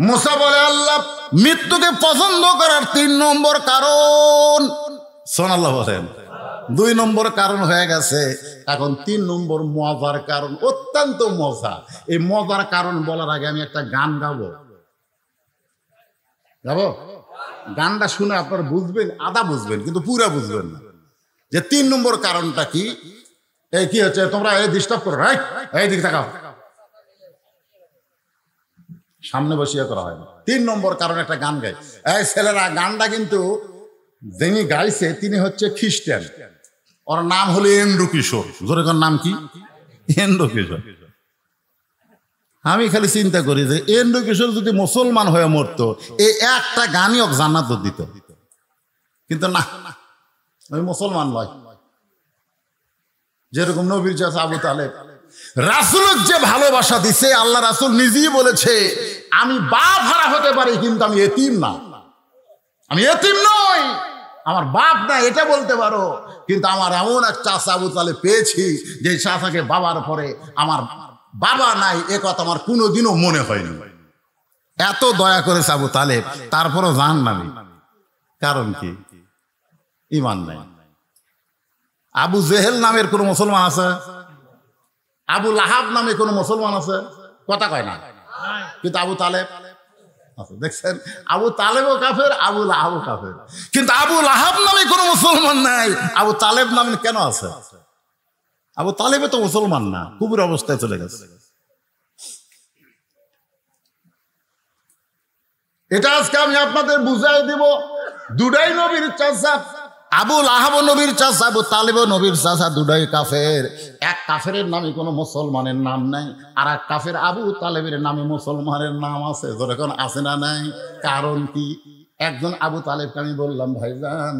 মুসা বলে আল্লাহ মৃত্যুকে পছন্দ করার 3 নম্বর কারণ, সুবহানাল্লাহ বলেন, 2 নম্বর কারণ হয়ে গেছে, এখন 3 নম্বর মজার কারণ, অত্যন্ত মজা। এই মজার কারণ বলার আগে আমি একটা গান গাবো। গানটা শুনে আপনারা বুঝবেন, আধা বুঝবেন কিন্তু পুরা বুঝবেন না যে 3 নম্বর কারণটা কি। এই কি হচ্ছে, তোমরা এই ডিস্টার্ব করো, এই দিকে তাকাও, সামনে বসিয়ে করা হয় না। 3 নম্বর কারণ একটা গান গাই। এই ছেলেরা, গানটা কিন্তু যিনি গাইছে তিনি হচ্ছে খ্রিস্টান, ওর নাম হলো এন্ড্রু কিশোর। জোরে কোন নাম কি? এন্ড্রু কিশোর। আমি খালি চিন্তা করি যে এন্ড্রু কিশোর যদি মুসলমান হয়ে মরতো, এই একটা গানই ওকে জান্নাত দিত, কিন্তু না, ওই মুসলমান নয়। যেরকম নবীর চাচা আবু তালেব রাসূলকে যে ভালোবাসা দিছে, আল্লাহ রাসূল নিজেই বলেছে আমি বাপ হারা হতে পারি কিন্তু আমি এতিম না, আমি এতিম নই, আমার বাপ না এটা বলতে পারো, কিন্তু আমার এমন এক চাচা আবু তালেব পেয়েছি যে চাচাকে বাবার পরে আমার বাবা নাই, এ কথা আমার কোনোদিনও মনে হয়নি। এত দয়া করেছে আবু তালেব, তারপরও জাহান্নামী। কারণ কি? ঈমান নাই। আবু জেহেল নামের কোন মুসলমান আছে? আবু লাহাব নামে কোন মুসলমান আছে? কথা কয় না, কিন্তু আবু তালেব আছে। দেখছেন, আবু তালেবও কাফের, আবু লাহাবও কাফের, কিন্তু আবু লাহাব নামে কোন মুসলমান নাই। আবু তালেব নামে কেন আছে? আবু তালেবে তো মুসলমান না, কুফর অবস্থায় চলে গেছে। এটা আজকে আমি আপনাদের বুঝাই দিব। দুটাই নবীর চাচা, আবু লাহাব নবীর চাচা, আবু তালেব নবীর চাচা, দুটাই কাফের। এক কাফের নামে কোনো মুসলমানের নাম নাই, আর এক কাফের আবু তালেবের নামে মুসলমানের নাম আছে। যখন আছে না নাই, কারণ কি? একজন আবু তালেবকে আমি বললাম, ভাইজান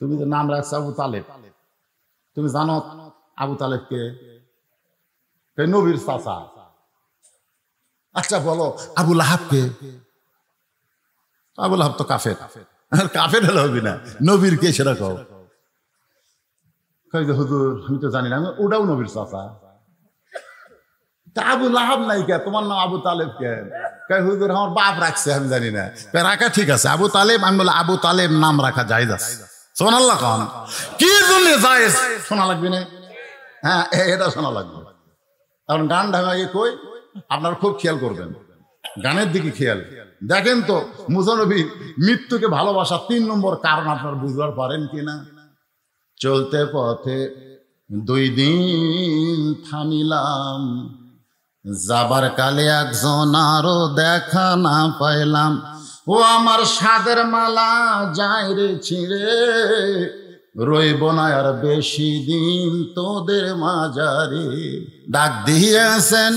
তুমি যে নাম রাখছো আবু তালেব, তুমি জানো আবু তালেবকে? নবীর চাচা। আচ্ছা বলো আবু লাহাবকে? আবু লাহাব তো কাফের। কাফের হলে হবে না, নবীর কে সেটা কও। হুজুর আমি তো জানি না, ওটাও নবীর চাচা। আবু লাহাব নাই কে, তোমার নাম আবু তালেব কেন? হুজুর আমার বাপ রাখছে, আমি জানি না। রাখা ঠিক আছে, আবু তালেব। আমি বলে আবু তালেব নাম রাখা জায়েজ আছে। সুবহানাল্লাহ কোন কি জন্য জায়েজ? শোনা লাগবে না? হ্যাঁ, এটা শোনা লাগবে। কারণ গান ঢাকায় কই, আপনারা খুব খেয়াল করবেন, গানের দিকে খেয়াল দেখেন তো। মুসা নবী মৃত্যুকে ভালোবাসা 3 নম্বর কারণ আপনারা বুঝবার পারেন কিনা? চলতে পথে 2 দিন থামিলাম, যাবার কালে একজন আরো দেখা না পাইলাম, ও আমার সাদের মালা যায় রে ছিঁড়ে, রইব না আর বেশি দিন তোদের মাঝারে। ডাক দিয়েছেন।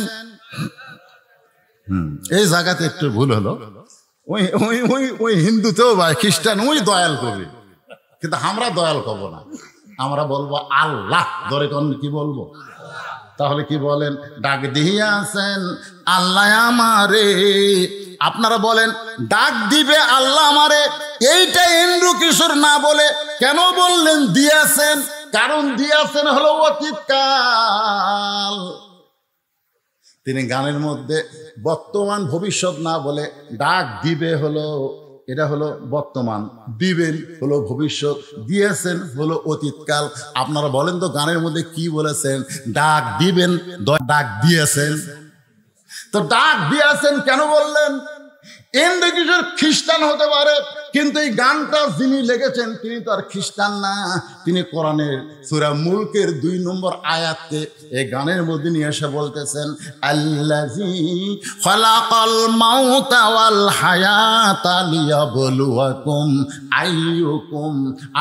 এই জায়গাতে একটু ভুল হলো। ওই ওই ওই ওই হিন্দুতেও বা খ্রিস্টান ওই দয়াল কবি, কিন্তু আমরা দয়াল কব না, আমরা বলবো আল্লাহ। ধরে কোন কি বলবো? তাহলে কি বলেন? ডাক দিয়েছেন আল্লাহ আমারে। আপনারা বলেন ডাক দিবে আল্লাহ আমারে, এইটা এন্ড্রু কিশোর না বলে কেন বললেন দিয়েছেন? কারণ দিয়েছেন হলো অতীতকাল। তিনি গানের মধ্যে বর্তমান ভবিষ্যৎ না বলে ডাক দিবে হলো, এটা হলো বর্তমান, দিবেন হলো ভবিষ্যৎ, দিয়েছেন হলো অতীতকাল। আপনারা বলেন তো গানের মধ্যে কি বলেছেন? ডাক দিবেন, ডাক দিয়েছেন। তো ডাক দিয়েছেন কেন বললেন? এন্ড্রু কিশোর খ্রিস্টান হতে পারে, কিন্তু এই গানটা যিনি লিখেছেন তিনি তো আর খ্রিস্টান না, তিনি কোরআনের সূরা মুলকের 2 নম্বর আয়াতকে এই গানের মধ্যে নিয়ে এসে বলতেছেন, আল্লাযী খালাকাল মাউতা ওয়াল হায়াতা লিয়াবলুয়াকুম আইয়ুকুম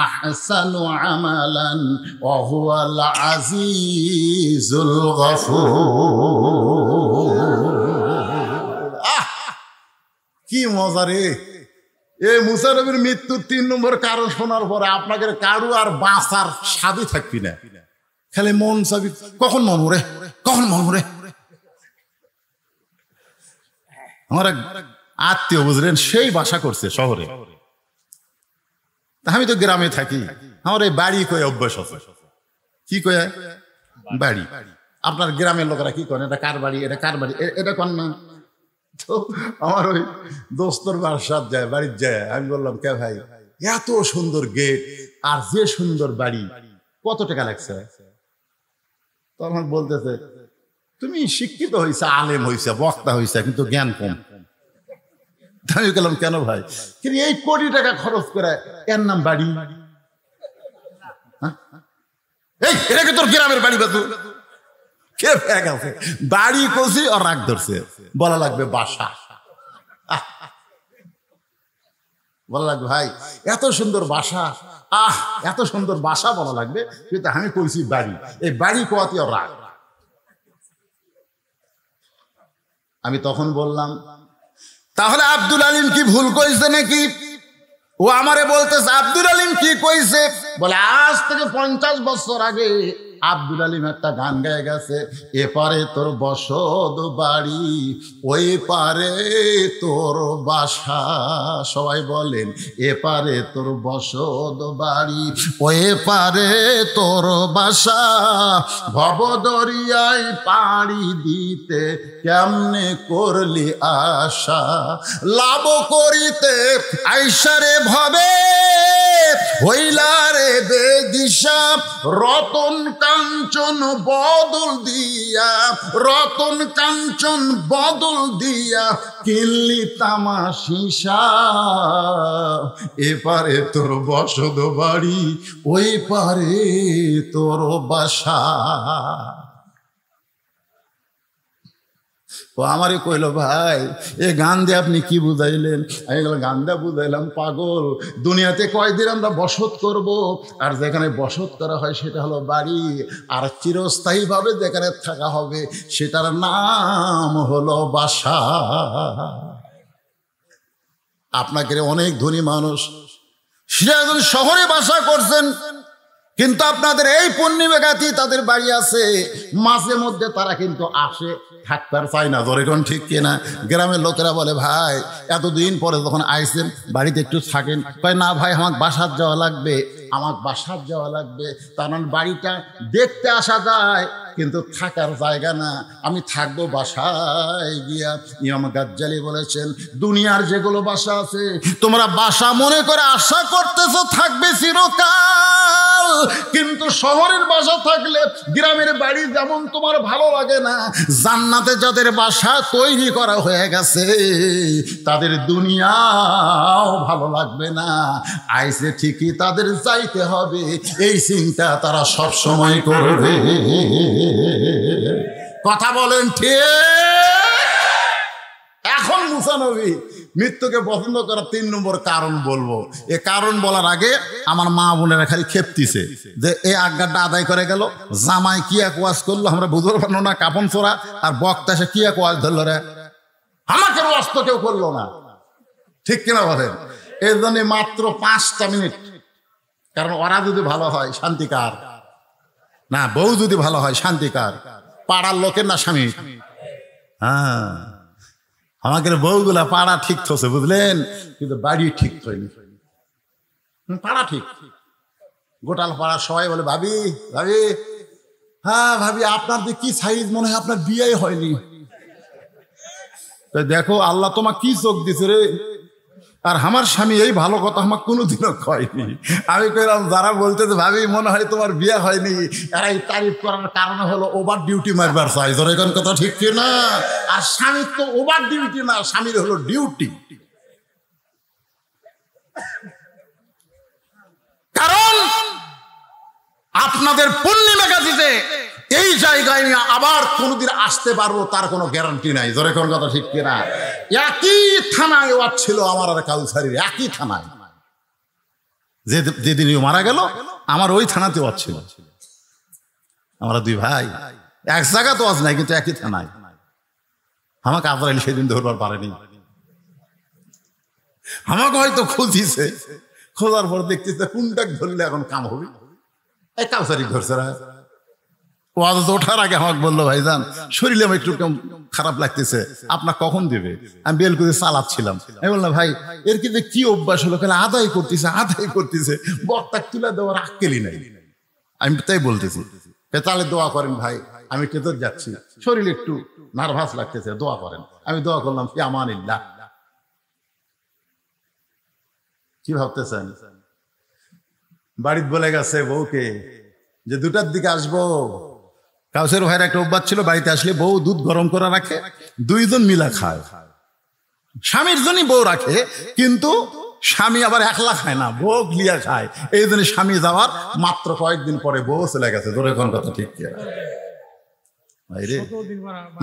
আহসানু আমালান ওয়া হুয়াল আজিজুল গফুর। কি মজা রে! এই মুসা নবীর মৃত্যুর 3 নম্বর কারণ শোনার পরে আপনাকে কারু আর বাঁচার স্বাদই থাকবি না, খালি মন চাবি কখন মরমরে, কখন মরমরে। আমার এক আত্মীয় বুঝলেন, সেই বাসা করছে শহরে, আমি তো গ্রামে থাকি। আমার এই বাড়ি কয়ে অভ্যাস আছে। কি কয়ে? বাড়ি। আপনার গ্রামের লোকেরা কি করেন? এটা কার বাড়ি, এটা কার বাড়ি, এটা কন না। তো আমার ওই দোস্তর বাসার যায়, বাড়ির যায়, আমি বললাম কে ভাই এত সুন্দর গেট আর যে সুন্দর বাড়ি, কত টাকা লাগছে? তখন বলতেছে তুমি শিক্ষিত হয়েছে, আলেম হয়েছে, বক্তা হয়েছে, কিন্তু জ্ঞান কম। আমি বললাম কেন ভাই? কিন্তু এই কোটি টাকা খরচ করে এর নাম বাড়ি? এই এটা কি তোর গ্রামের বাড়ি? বাতু কে ফেক আছে বাড়ি কষি আর রাগ ধরছে, বলা লাগবে বাসা। বলা লাগবে ভাই এত সুন্দর বাসা, এত সুন্দর বাসা বলা লাগবে, কিন্তু আমি কইছি বাড়ি। এই বাড়ি কোয়াতি আর রাগ। আমি তখন বললাম তাহলে আব্দুল আলিম কি ভুল কইছে নাকি? ও আমারে বলতেছে আব্দুল আলিম কি কইছে? বলে আজ থেকে 50 বছর আগে আব্দুল আলিম একটা গান গায়ে গেছে, এপারে তোর বসত বাড়ি, ওই পারে তোর বাসা। সবাই বলেন এপারে তোর বসত বাড়ি, ওই পারে তোর বাসা। ভবদরিয়ায় পাড়ি দিতে কেমনে করলি আশা, লাভ করিতে আইসারে ভবে হইলারে বেদিশা। রতন কাঞ্চন বদল দিয়া, রতন কাঞ্চন বদল দিয়া কিনলি তামাশিসা। এপারে তোর বসত বাড়ি, ওই পারে তোর বাসা। ও আমারে কইল ভাই এ গান দিয়ে আপনি কি বুঝাইলেন? আমি গান দিয়ে বুঝাইলাম পাগল, দুনিয়াতে কয়দিন আমরা বসত করব, আর যেখানে বসত করা হয় সেটা হলো বাড়ি, আর চিরস্থায়ীভাবে যেখানে থাকা হবে সেটার নাম হলো বাসা। আপনাকে অনেক ধনী মানুষ সিরাজগঞ্জ শহরে বাসা করছেন, কিন্তু আপনাদের এই পূর্ণিমাগাতি তাদের বাড়ি আছে, মাঝে মধ্যে তারা কিন্তু আসে, থাকতে চায় না। ধরে কোন ঠিক কিনা? গ্রামের লোকেরা বলে ভাই এতদিন পরে যখন আইসেন বাড়িতে একটু থাকেন। কয় না ভাই আমার বাসার যাওয়া লাগবে, আমার বাসার যাওয়া লাগবে। কারণ বাড়িটা দেখতে আসা যায় কিন্তু থাকার জায়গা না, আমি থাকবো বাসায় গিয়া। ইমাম গাজ্জালি বলেছেন দুনিয়ার যেগুলো বাসা আছে তোমরা বাসা মনে করে আশা করতেছো থাকবে চিরকাল, কিন্তু শহরের বাসা থাকলে গ্রামের বাড়ি যেমন তোমার ভালো লাগে না, জান্নাতে যাদের বাসা তৈরি করা হয়ে গেছে তাদের দুনিয়াও ভালো লাগবে না। আইসে ঠিকই তাদের যাইতে হবে, এই চিন্তা তারা সব সময় করবে। কথা বলেন ঠিক? এখন মুসা নবী মৃত্যুকে পছন্দ করার 3 নম্বর কারণ বলবো। এ কারণ বলার আগে আমার মা বোনেরা খালি খেপতিছে যে এই আজ্ঞাটা আদায় করে গেল, জামাই কি এক ওয়াজ করলো আমরা বুঝতে পারলো না, কাপন চোরা, আর বক্তা সে কি এক ওয়াজ ধরলো রে, আমাকে ওয়াজ তো কেউ করলো না। ঠিক কিনা বলেন? এর জন্য মাত্র 5টা মিনিট, কারণ ওরা যদি ভালো হয় শান্তিকার না, বউ যদি ভালো হয় শান্তিকার, পাড়ার লোকের না স্বামী। হ্যাঁ আমাদের বউগুলা পাড়া ঠিক থছে বুঝলেন, কিন্তু বাড়ি ঠিক হয়নি। পাড়া ঠিক, গোটাল পাড়া সবাই বলে ভাবি ভাবি, হ্যাঁ ভাবি আপনার কি সাইজ, মনে হয় আপনার বিয়ে হয়নি। দেখো আল্লাহ তোমার কি চোখ দিছে রে, আর আমার স্বামী এই ভালো কথা আমার কোনোদিনও কয়নি। আমি কইলাম যারা বলতেছে ভাবি মনে হয় তোমার বিয়ে হয়নি, এরা এই তারিফ করার কারণ হলো ওভার ডিউটি মারবার চাই। ধরে কোন কথা ঠিক কি না? আর স্বামীর তো ওভার ডিউটি না, স্বামীর হলো ডিউটি। কারণ আপনাদের পূর্ণিমাগাতিতে এই জায়গায় নিয়ে আবার কোনোদিন আসতে পারবো তার কোনো গ্যারান্টি নাই। ধরে কোন কথা ঠিক কিনা? একই থানায় ওয়াজ ছিল আমার আর কাউসারির, একই থানায়। যেদিন মারা গেল আমার ওই থানাতে ওয়াজ ছিল। আমরা 2 ভাই, এক জায়গা তো ওয়াজ নাই কিন্তু একই থানায়। আমাকে আজরাইল সেদিন ধরবার পারেনি, আমাকে হয়তো খুঁজিছে, খোঁজার পর দেখতেছে কোনটা ধরলে এখন কাম হবে, এই কাউসারি ধরছে না। ওয়াজ ওঠার আগে আমাকে বললো ভাইজান শরীরে আমার একটু খারাপ লাগতেছে, আপনার কখন দেবে? আমি বেলকুচি চালাচ্ছিলাম, আমি বললাম ভাই এর কিন্তু কি অভ্যাস হলো, কেন আদায় করতেছে বক্তা তুলে দেওয়ার আক্কেলি নাই। আমি তাই বলতেছি তাহলে দোয়া করেন ভাই, আমি কেতর যাচ্ছি, শরীর একটু নার্ভাস লাগতেছে, দোয়া করেন। আমি দোয়া করলাম, ফি আমানিল্লাহ। কি ভাবতেছেন? বাড়িতে বলে গেছে বউকে যে 2টার দিকে আসবো। কাউসের ভাইয়ের একটা অভ্যাস ছিল, বাড়িতে আসলে বউ দুধ গরম করে রাখে, 2জন মিলা খায়। স্বামীর জন্যই বউ রাখে, কিন্তু স্বামী আবার একলা খায় না, বউ লিয়া খায়। এই জন্য স্বামী যাওয়ার মাত্র কয়েকদিন পরে বউ চলে গেছে। ধরে কোন কথা ঠিক কি?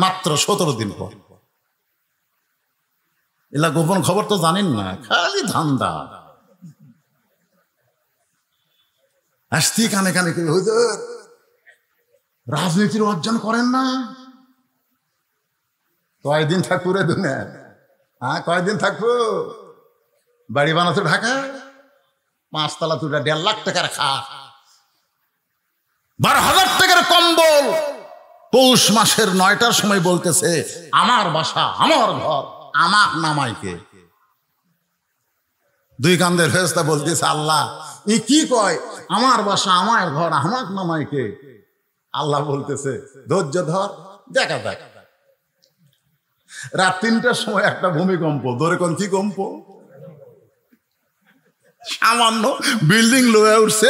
মাত্র 17 দিন পর। এলা গোপন খবর তো জানেন না, খালি ধান্দা। আসতি কানে কানে কি হুজুর রাজনীতির অর্জন করেন না? কয়দিন থাকবো রে দুনিয়া? হ্যাঁ, কয়দিন থাকবো? বাড়ি বানাতো ঢাকা, 5 তলা তুটা 1.5 লাখ টাকার খাট, 12,000 টাকার কম্বল। পৌষ মাসের 9টার সময় বলতেছে, আমার বাসা, আমার ঘর, আমার নামাইকে। 2 কান্দের ফেরেশতা বলতেছে, আল্লাহ ই কি কয়? আমার বাসা, আমার ঘর, আমার নামাইকে। আল্লাহ বলতেছে, ধৈর্য ধর, দেখা দেখ। রাত 3টার সময় একটা ভূমিকম্প। ধরে কোন কি কম্প? সামান্য বিল্ডিং লয়ে উঠছে,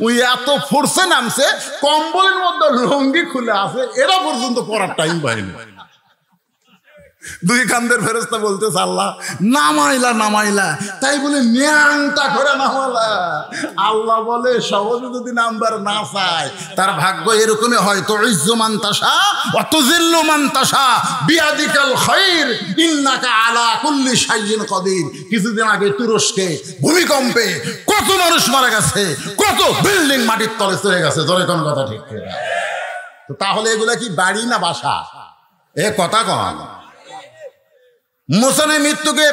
ওই এত ফোর্সে নামছে, কম্বলের মধ্যে লুঙ্গি খুলে আছে, এরা পর্যন্ত পড়ার টাইম পায়নি। 2 কান্দের ফেরেশতা বলতেছে, আল্লাহ নামাইলা নামাইলা, তাই বলে ন্যাংটা করে নামালা। আল্লাহ বলে, সহজে যদি নাম্বার না চায়, তার ভাগ্য এরকমই হয়। তো ইজ্জু মান তাশা ওয়া তুযিল্লু মান তাশা বিয়াদিকাল খায়র ইন্নাকা আলা কুল্লি শাইইন কাদির। কিছুদিন আগে তুরস্কে ভূমিকম্পে কত মানুষ মারা গেছে, কত বিল্ডিং মাটির তলে চলে গেছে। ধরে কোন কথা ঠিক করে? তো তাহলে এগুলা কি বাড়ি না বাসা? এ কথা কন। মোসানের মৃত্যুকে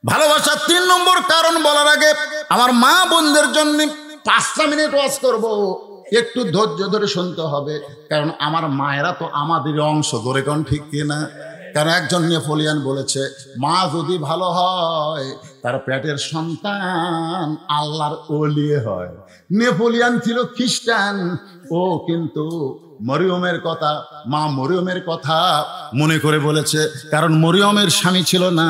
ভালোবাসার 3 নম্বর কারণ বলার আগে আমার মা বোনদের জন্য 5টা মিনিট ওয়াজ করব। একটু ধৈর্য ধরে শুনতে হবে, কারণ আমার মায়েরা তো আমাদের অংশ। ধরে কোন ঠিক কিনা? কারণ একজন নেপোলিয়ান বলেছে, মা যদি ভালো হয় তার পেটের সন্তান আল্লাহর ওলি হয়। নেপোলিয়ান ছিল খ্রিস্টান, ও কিন্তু মরিয়মের কথা, মা মরিয়মের কথা মনে করে বলেছে, কারণ মরিয়মের স্বামী ছিল না,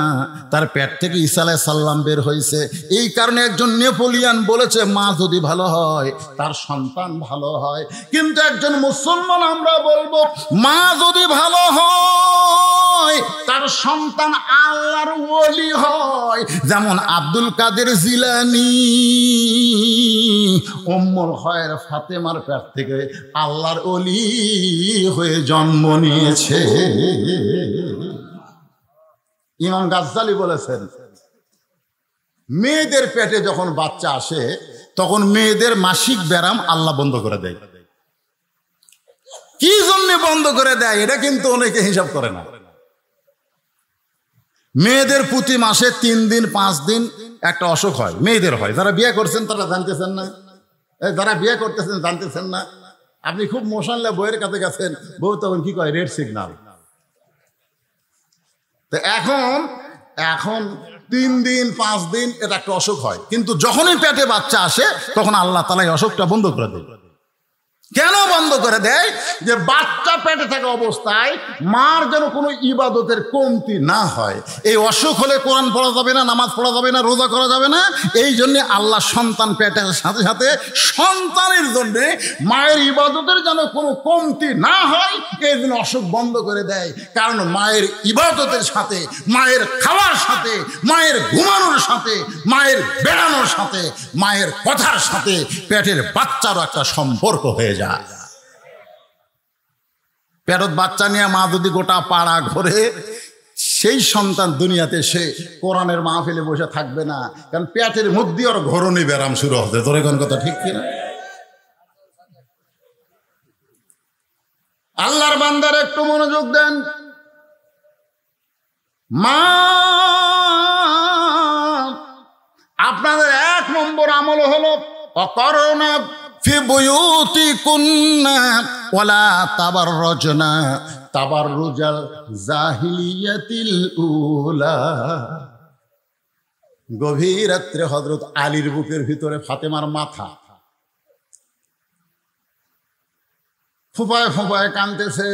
তার পেট থেকে ঈসা আলাইহিস সালাম বের হয়েছে। এই কারণে একজন নেপোলিয়ান বলেছে, মা যদি ভালো হয় তার সন্তান ভালো হয়। কিন্তু একজন মুসলমান আমরা বলবো, মা যদি ভালো হয় তার সন্তান আল্লাহর ওলি হয়। যেমন আব্দুল কাদের জিলানী উম্মুল খায়র ফাতেমার পেট থেকে আল্লাহর ওলি হয়ে জন্ম নিয়েছে। ইমাম গাজ্জালি বলেছেন, মেয়েদের পেটে যখন বাচ্চা আসে তখন মেয়েদের মাসিক ব্যারাম আল্লাহ বন্ধ করে দেয়। কি জন্য বন্ধ করে দেয় এটা কিন্তু অনেকে হিসাব করে না। মেয়েদের প্রতি মাসে 3 দিন 5 দিন একটা অসুখ হয়, মেয়েদের হয়। যারা বিয়ে করছেন তারা জানতেছেন না, যারা বিয়ে করতেছেন জানতেছেন না। আপনি খুব মোশনলে বইয়ের কাছে গেছেন, বউ তখন কি কয়, রেড সিগন্যাল। তো এখন 3 দিন 5 দিন এটা একটা অসুখ হয়, কিন্তু যখনই পেটে বাচ্চা আসে তখন আল্লাহ তাআলা এই অসুখটা বন্ধ করে দেয়। কেন বন্ধ করে দেয়? যে বাচ্চা পেটে থাকা অবস্থায় মার যেন কোনো ইবাদতের কমতি না হয়। এই অসুখ হলে কোরআন পড়া যাবে না, নামাজ পড়া যাবে না, রোজা করা যাবে না। এই জন্য আল্লাহ সন্তান পেটের সাথে সাথে সন্তানের জন্য মায়ের ইবাদতের যেন কোনো কমতি না হয়, এই জন্য অসুখ বন্ধ করে দেয়। কারণ মায়ের ইবাদতের সাথে, মায়ের খাওয়ার সাথে, মায়ের ঘুমানোর সাথে, মায়ের বেড়ানোর সাথে, মায়ের কথার সাথে পেটের বাচ্চারও একটা সম্পর্ক হয়ে যায়। পেটত বাচ্চা নিয়ে মা যদি গোটা পাড়া ঘোরে, সেই সন্তান দুনিয়াতে সে কোরআনের মাহফিলে বসে থাকবে না, কারণ পেটের মধ্যে ওর ঘরণী ব্যারাম শুরু হবে। তোর কোন কথা ঠিক কিনা? আল্লাহর বান্দার একটু মনোযোগ দেন। মা আপনাদের 1 নম্বর আমল হলো অকরণা ফি বুয়ুতিকুন্না ওয়ালা তাবাররুজনা তাবাররুজাল জাহিলিয়াতিল উলা। গভীর রাত্রে হযরত আলীর বুকের ভিতরে ফাতেমার মাথা, ফুপায় ফুপায় কাঁদতেছে।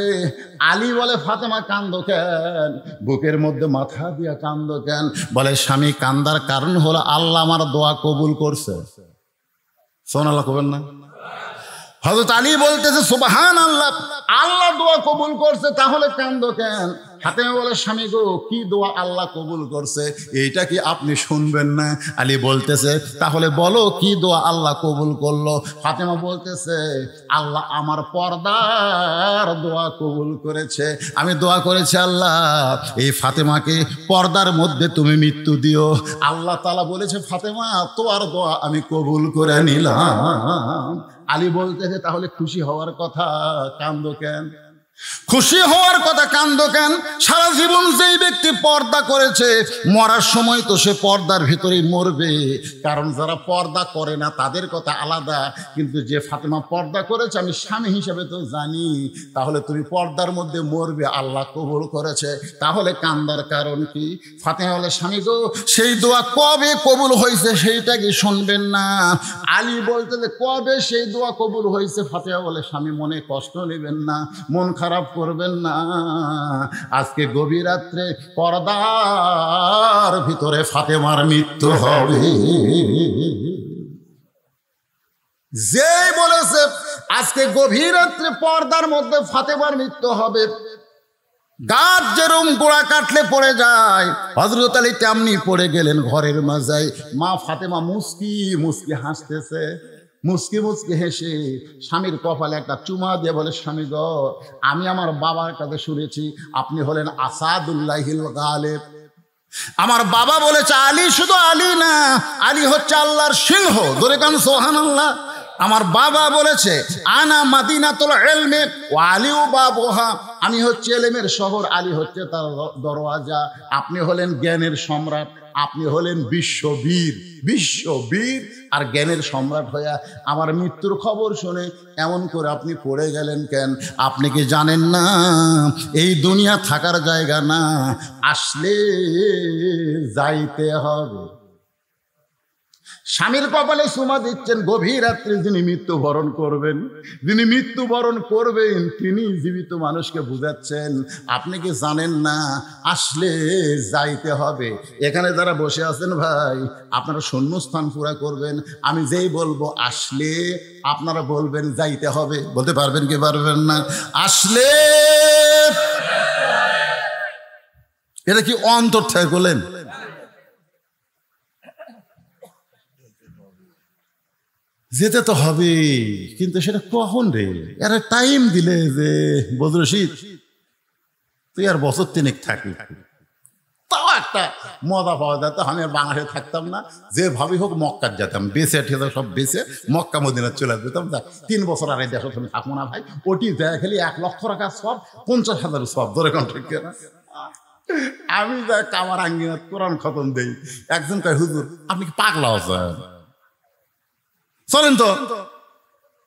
আলী বলে, ফাতেমা কান্দো কেন? বুকের মধ্যে মাথা দিয়া কান্দো কেন? বলে, স্বামী কান্দার কারণ হলো আল্লাহ আমার দোয়া কবুল করছে। সোনাল্লাহ কবেন না? হযরত আলী বলতেছে, সুবহানাল্লাহ, আল্লাহ দোয়া কবুল করছে, তাহলে কান্দো কেন? ফাতেমা বলে, স্বামী গো, কি দোয়া আল্লাহ কবুল করছে এইটা কি আপনি শুনবেন না? আলী বলতেছে, তাহলে বলো কি দোয়া আল্লাহ কবুল করলো? ফাতেমা বলতেছে, আল্লাহ আমার পর্দার দোয়া কবুল করেছে। আমি দোয়া করেছি, আল্লাহ এই ফাতেমাকে পর্দার মধ্যে তুমি মৃত্যু দিও। আল্লাহ তাআলা বলেছে, ফাতেমা তোমার দোয়া আমি কবুল করে নিলাম। আলী বলতেছে, তাহলে খুশি হওয়ার কথা, কান্দো কেন? খুশি হওয়ার কথা, কান্দো কেন? সারা জীবন যেই ব্যক্তি পর্দা করেছে, মরার সময় তো সে পর্দার ভিতরেই মরবে। কারণ যারা পর্দা করে না তাদের কথা আলাদা, কিন্তু যে ফাতেমা পর্দা করেছে আমি স্বামী হিসেবে তো জানি, তাহলে তুমি পর্দার মধ্যে মরবে, আল্লাহ কবুল করেছে, তাহলে কান্দার কারণ কি? ফাতেমা বলে, স্বামী গো, সেই দোয়া কবে কবুল হয়েছে সেইটা কি শুনবেন না? আলী বলতে যে, কবে সেই দোয়া কবুল হয়েছে? ফাতেমা বলে, স্বামী মনে কষ্ট নেবেন না, মন খারাপ করবেন না, আজকে গভীর রাত্রে পর্দার ভিতরে ফাতেমার মৃত্যু হবে। যে বলেছে আজকে গভীর রাত্রে পর্দার মধ্যে ফাতেমার মৃত্যু হবে, গাছ যেরকম গোড়া কাটলে পড়ে যায়, হযরত আলী তেমনি পড়ে গেলেন ঘরের মাঝায়। মা ফাতেমা মুস্কি মুস্কি হাসতেছে, মুস্কি মুস্কি হেসে স্বামীর কপালে একটা চুমা দিয়ে বলে, স্বামী গো, আমি আমার বাবার কাছে শুনেছি আপনি হলেন আসাদুল্লাহিল গালিব। আমার বাবা বলেছে, আলী শুধু আলী না, আলী হচ্ছে আল্লাহর সিংহ। ধরে কান সুবহানাল্লাহ। আমার বাবা বলেছে, আনা মাদিনাতুল ইলমি ওয়া আলিউ বাবুহা, আমি হচ্ছে ইলমের শহর, আলী হচ্ছে তার দরওয়াজা। আপনি হলেন জ্ঞানের সম্রাট, আপনি হলেন বিশ্ববীর। বিশ্ববীর আর জ্ঞানের সম্রাট হইয়া আমার মৃত্যুর খবর শুনে এমন করে আপনি পড়ে গেলেন কেন? আপনি কি জানেন না এই দুনিয়া থাকার জায়গা না, আসলে যাইতে হবে। স্বামীর কপালে চুমা দিচ্ছেন, গভীর রাত্রে যিনি মৃত্যুবরণ করবেন, যিনি মৃত্যুবরণ করবেন তিনি জীবিত মানুষকে বুঝাচ্ছেন, আপনি কি জানেন না আসলে যাইতে হবে। এখানে যারা বসে আছেন ভাই, আপনারা শূন্যস্থান পুরা করবেন। আমি যেই বলবো আসলে, আপনারা বলবেন যাইতে হবে। বলতে পারবেন কি পারবেন না? আসলে, এটা কি অন্তর থেকে বলেন? যেতে তো হবে, কিন্তু সেটা কখন রে? এরা টাইম দিলে যে বদরশিদ তুই আর বছর 3 থাকি, তাও একটা মজা পাওয়া যেত। আমি আর বাংলাদেশে থাকতাম না, যে ভাবি হোক মক্কার যেতাম, বেঁচে ঠেলে সব বেঁচে মক্কা মদিনা চলে যেতাম। 3 বছর আর এই দেশে তুমি থাকবো না ভাই। ওটি দেয় খালি 1 লক্ষ টাকা সব, 50,000 সব। ধরে কোন ঠিক না? আমি যা কামার আঙ্গিনাত কোরআন খতম দেই, একজন কয়, হুজুর আপনি কি পাগলা আছেন? চলেন তো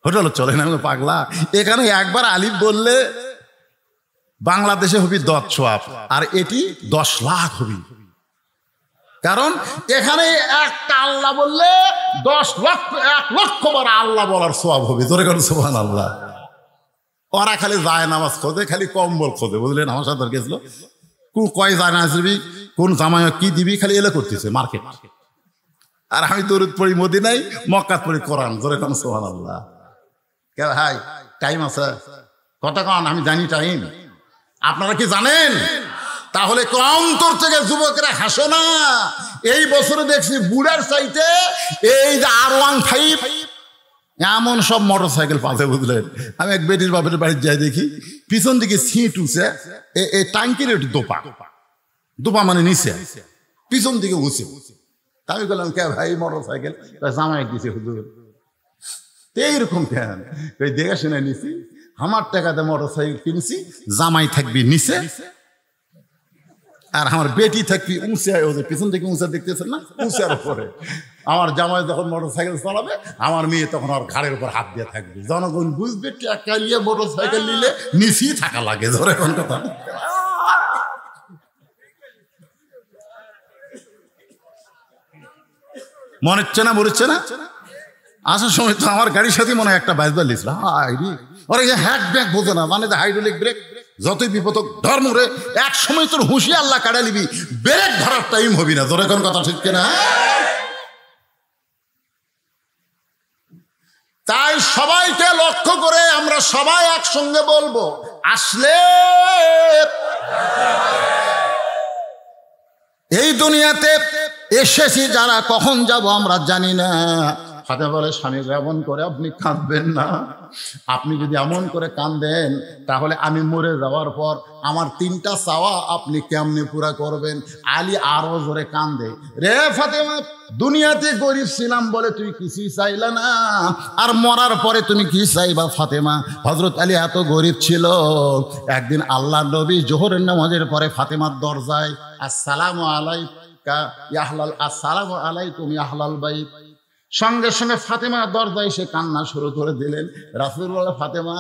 হোটেল, চলেন। আমি পাগলা? এখানে একবার আলিফ বললে বাংলাদেশে হবি 10 সোয়াব, আর এটি 10 লাখ হবি। কারণ এখানে একটা আল্লাহ বললে 1 লক্ষ বার আল্লাহ বলার সোয়াব হবে। ধরে করেন সুবহানাল্লাহ। ওরা খালি যায় নামাজ খোঁজে, খালি কম্বল খোঁজে, বুঝলেন? আমার সাথে গেছিল, কয় যায় না দিবি, কোন জামাই কি দিবি, খালি এলে করতেছে মার্কেট। আর আমি দরুদ পড়ি মদিনায়, মক্কাত পড়ি কোরআন। ধরে কোন সুবহানাল্লাহ। কে ভাই টাইম আছে? কথা কন, আমি জানি টাইম। আপনারা কি জানেন? তাহলে অন্তর থেকে যুবকরা হাসো না। এই বছরে দেখছি বুড়ার চাইতে এই যে R15 এমন সব মোটর সাইকেল পাচ্ছে, বুঝলেন? আমি এক বেটির বাপের বাড়ির যাই, দেখি পিছন দিকে সিট উঠছে, এই টাঙ্কির একটু দোপা, দোপা মানে নিচে, পিছন দিকে উঁচে। আমি বললাম, কে ভাই মোটর সাইকেল? জামাই দিছে হুজুর। এইরকম কেন? দেখে শুনে নিছি, আমার টাকাতে মোটর সাইকেল কিনছি, জামাই থাকবি নিচে আর আমার বেটি থাকবি উঁচে। পিছন থেকে উঁচা দেখতেছেন না, উঁচার উপরে। আমার জামাই যখন মোটর সাইকেল চালাবে, আমার মেয়ে তখন আর ঘাড়ের উপর হাত দিয়ে থাকবে। জনগণ বুঝবে টাকা নিয়ে মোটর সাইকেল নিলে নিচেই থাকা লাগে। ধরে কোন কথা? মনে হচ্ছে না, মরেছে না? আসার সময় তো আমার গাড়ির সাথে মনে হয় একটা 22 লিখছিল। ওরা যে হ্যাক ব্যাক বোঝে না, মানে হাইড্রোলিক ব্রেক, যতই বিপদ ধর্ম রে এক সময় তোর হুঁশি আল্লাহ কাটা নিবি, ব্রেক ধরার টাইম হবি না। তোর এখন কথা ঠিক কিনা? তাই সবাইকে লক্ষ্য করে আমরা সবাই একসঙ্গে বলবো, আসলে এই দুনিয়াতে এসেছি যারা, কখন যাব আমরা জানি না। ফাতেমা বলে, স্বামী এমন করে আপনি কাঁদবেন না। আপনি যদি এমন করে কাঁদেন তাহলে আমি মরে যাওয়ার পর আমার 3টা চাওয়া আপনি কেমনে পুরা করবেন? আলী আরো জোরে কান্দে, রে ফাতেমা, দুনিয়াতে গরিব ছিলাম বলে তুই কিছুই চাইলা না, আর মরার পরে তুমি কি চাইবা ফাতেমা? হযরত আলী এত গরিব ছিল, একদিন আল্লাহর নবী জোহরের নামাজের পরে ফাতেমার দরজায় আসসালামু আলাইকা ইয়া আহলাল, আসসালামু আলাইকুম ইয়া আহলাল বাইত, সঙ্গে সঙ্গে ফাতেমা দরজায় এসে কান্না শুরু করে দিলেন। রাসূল বলে, ফাতেমা,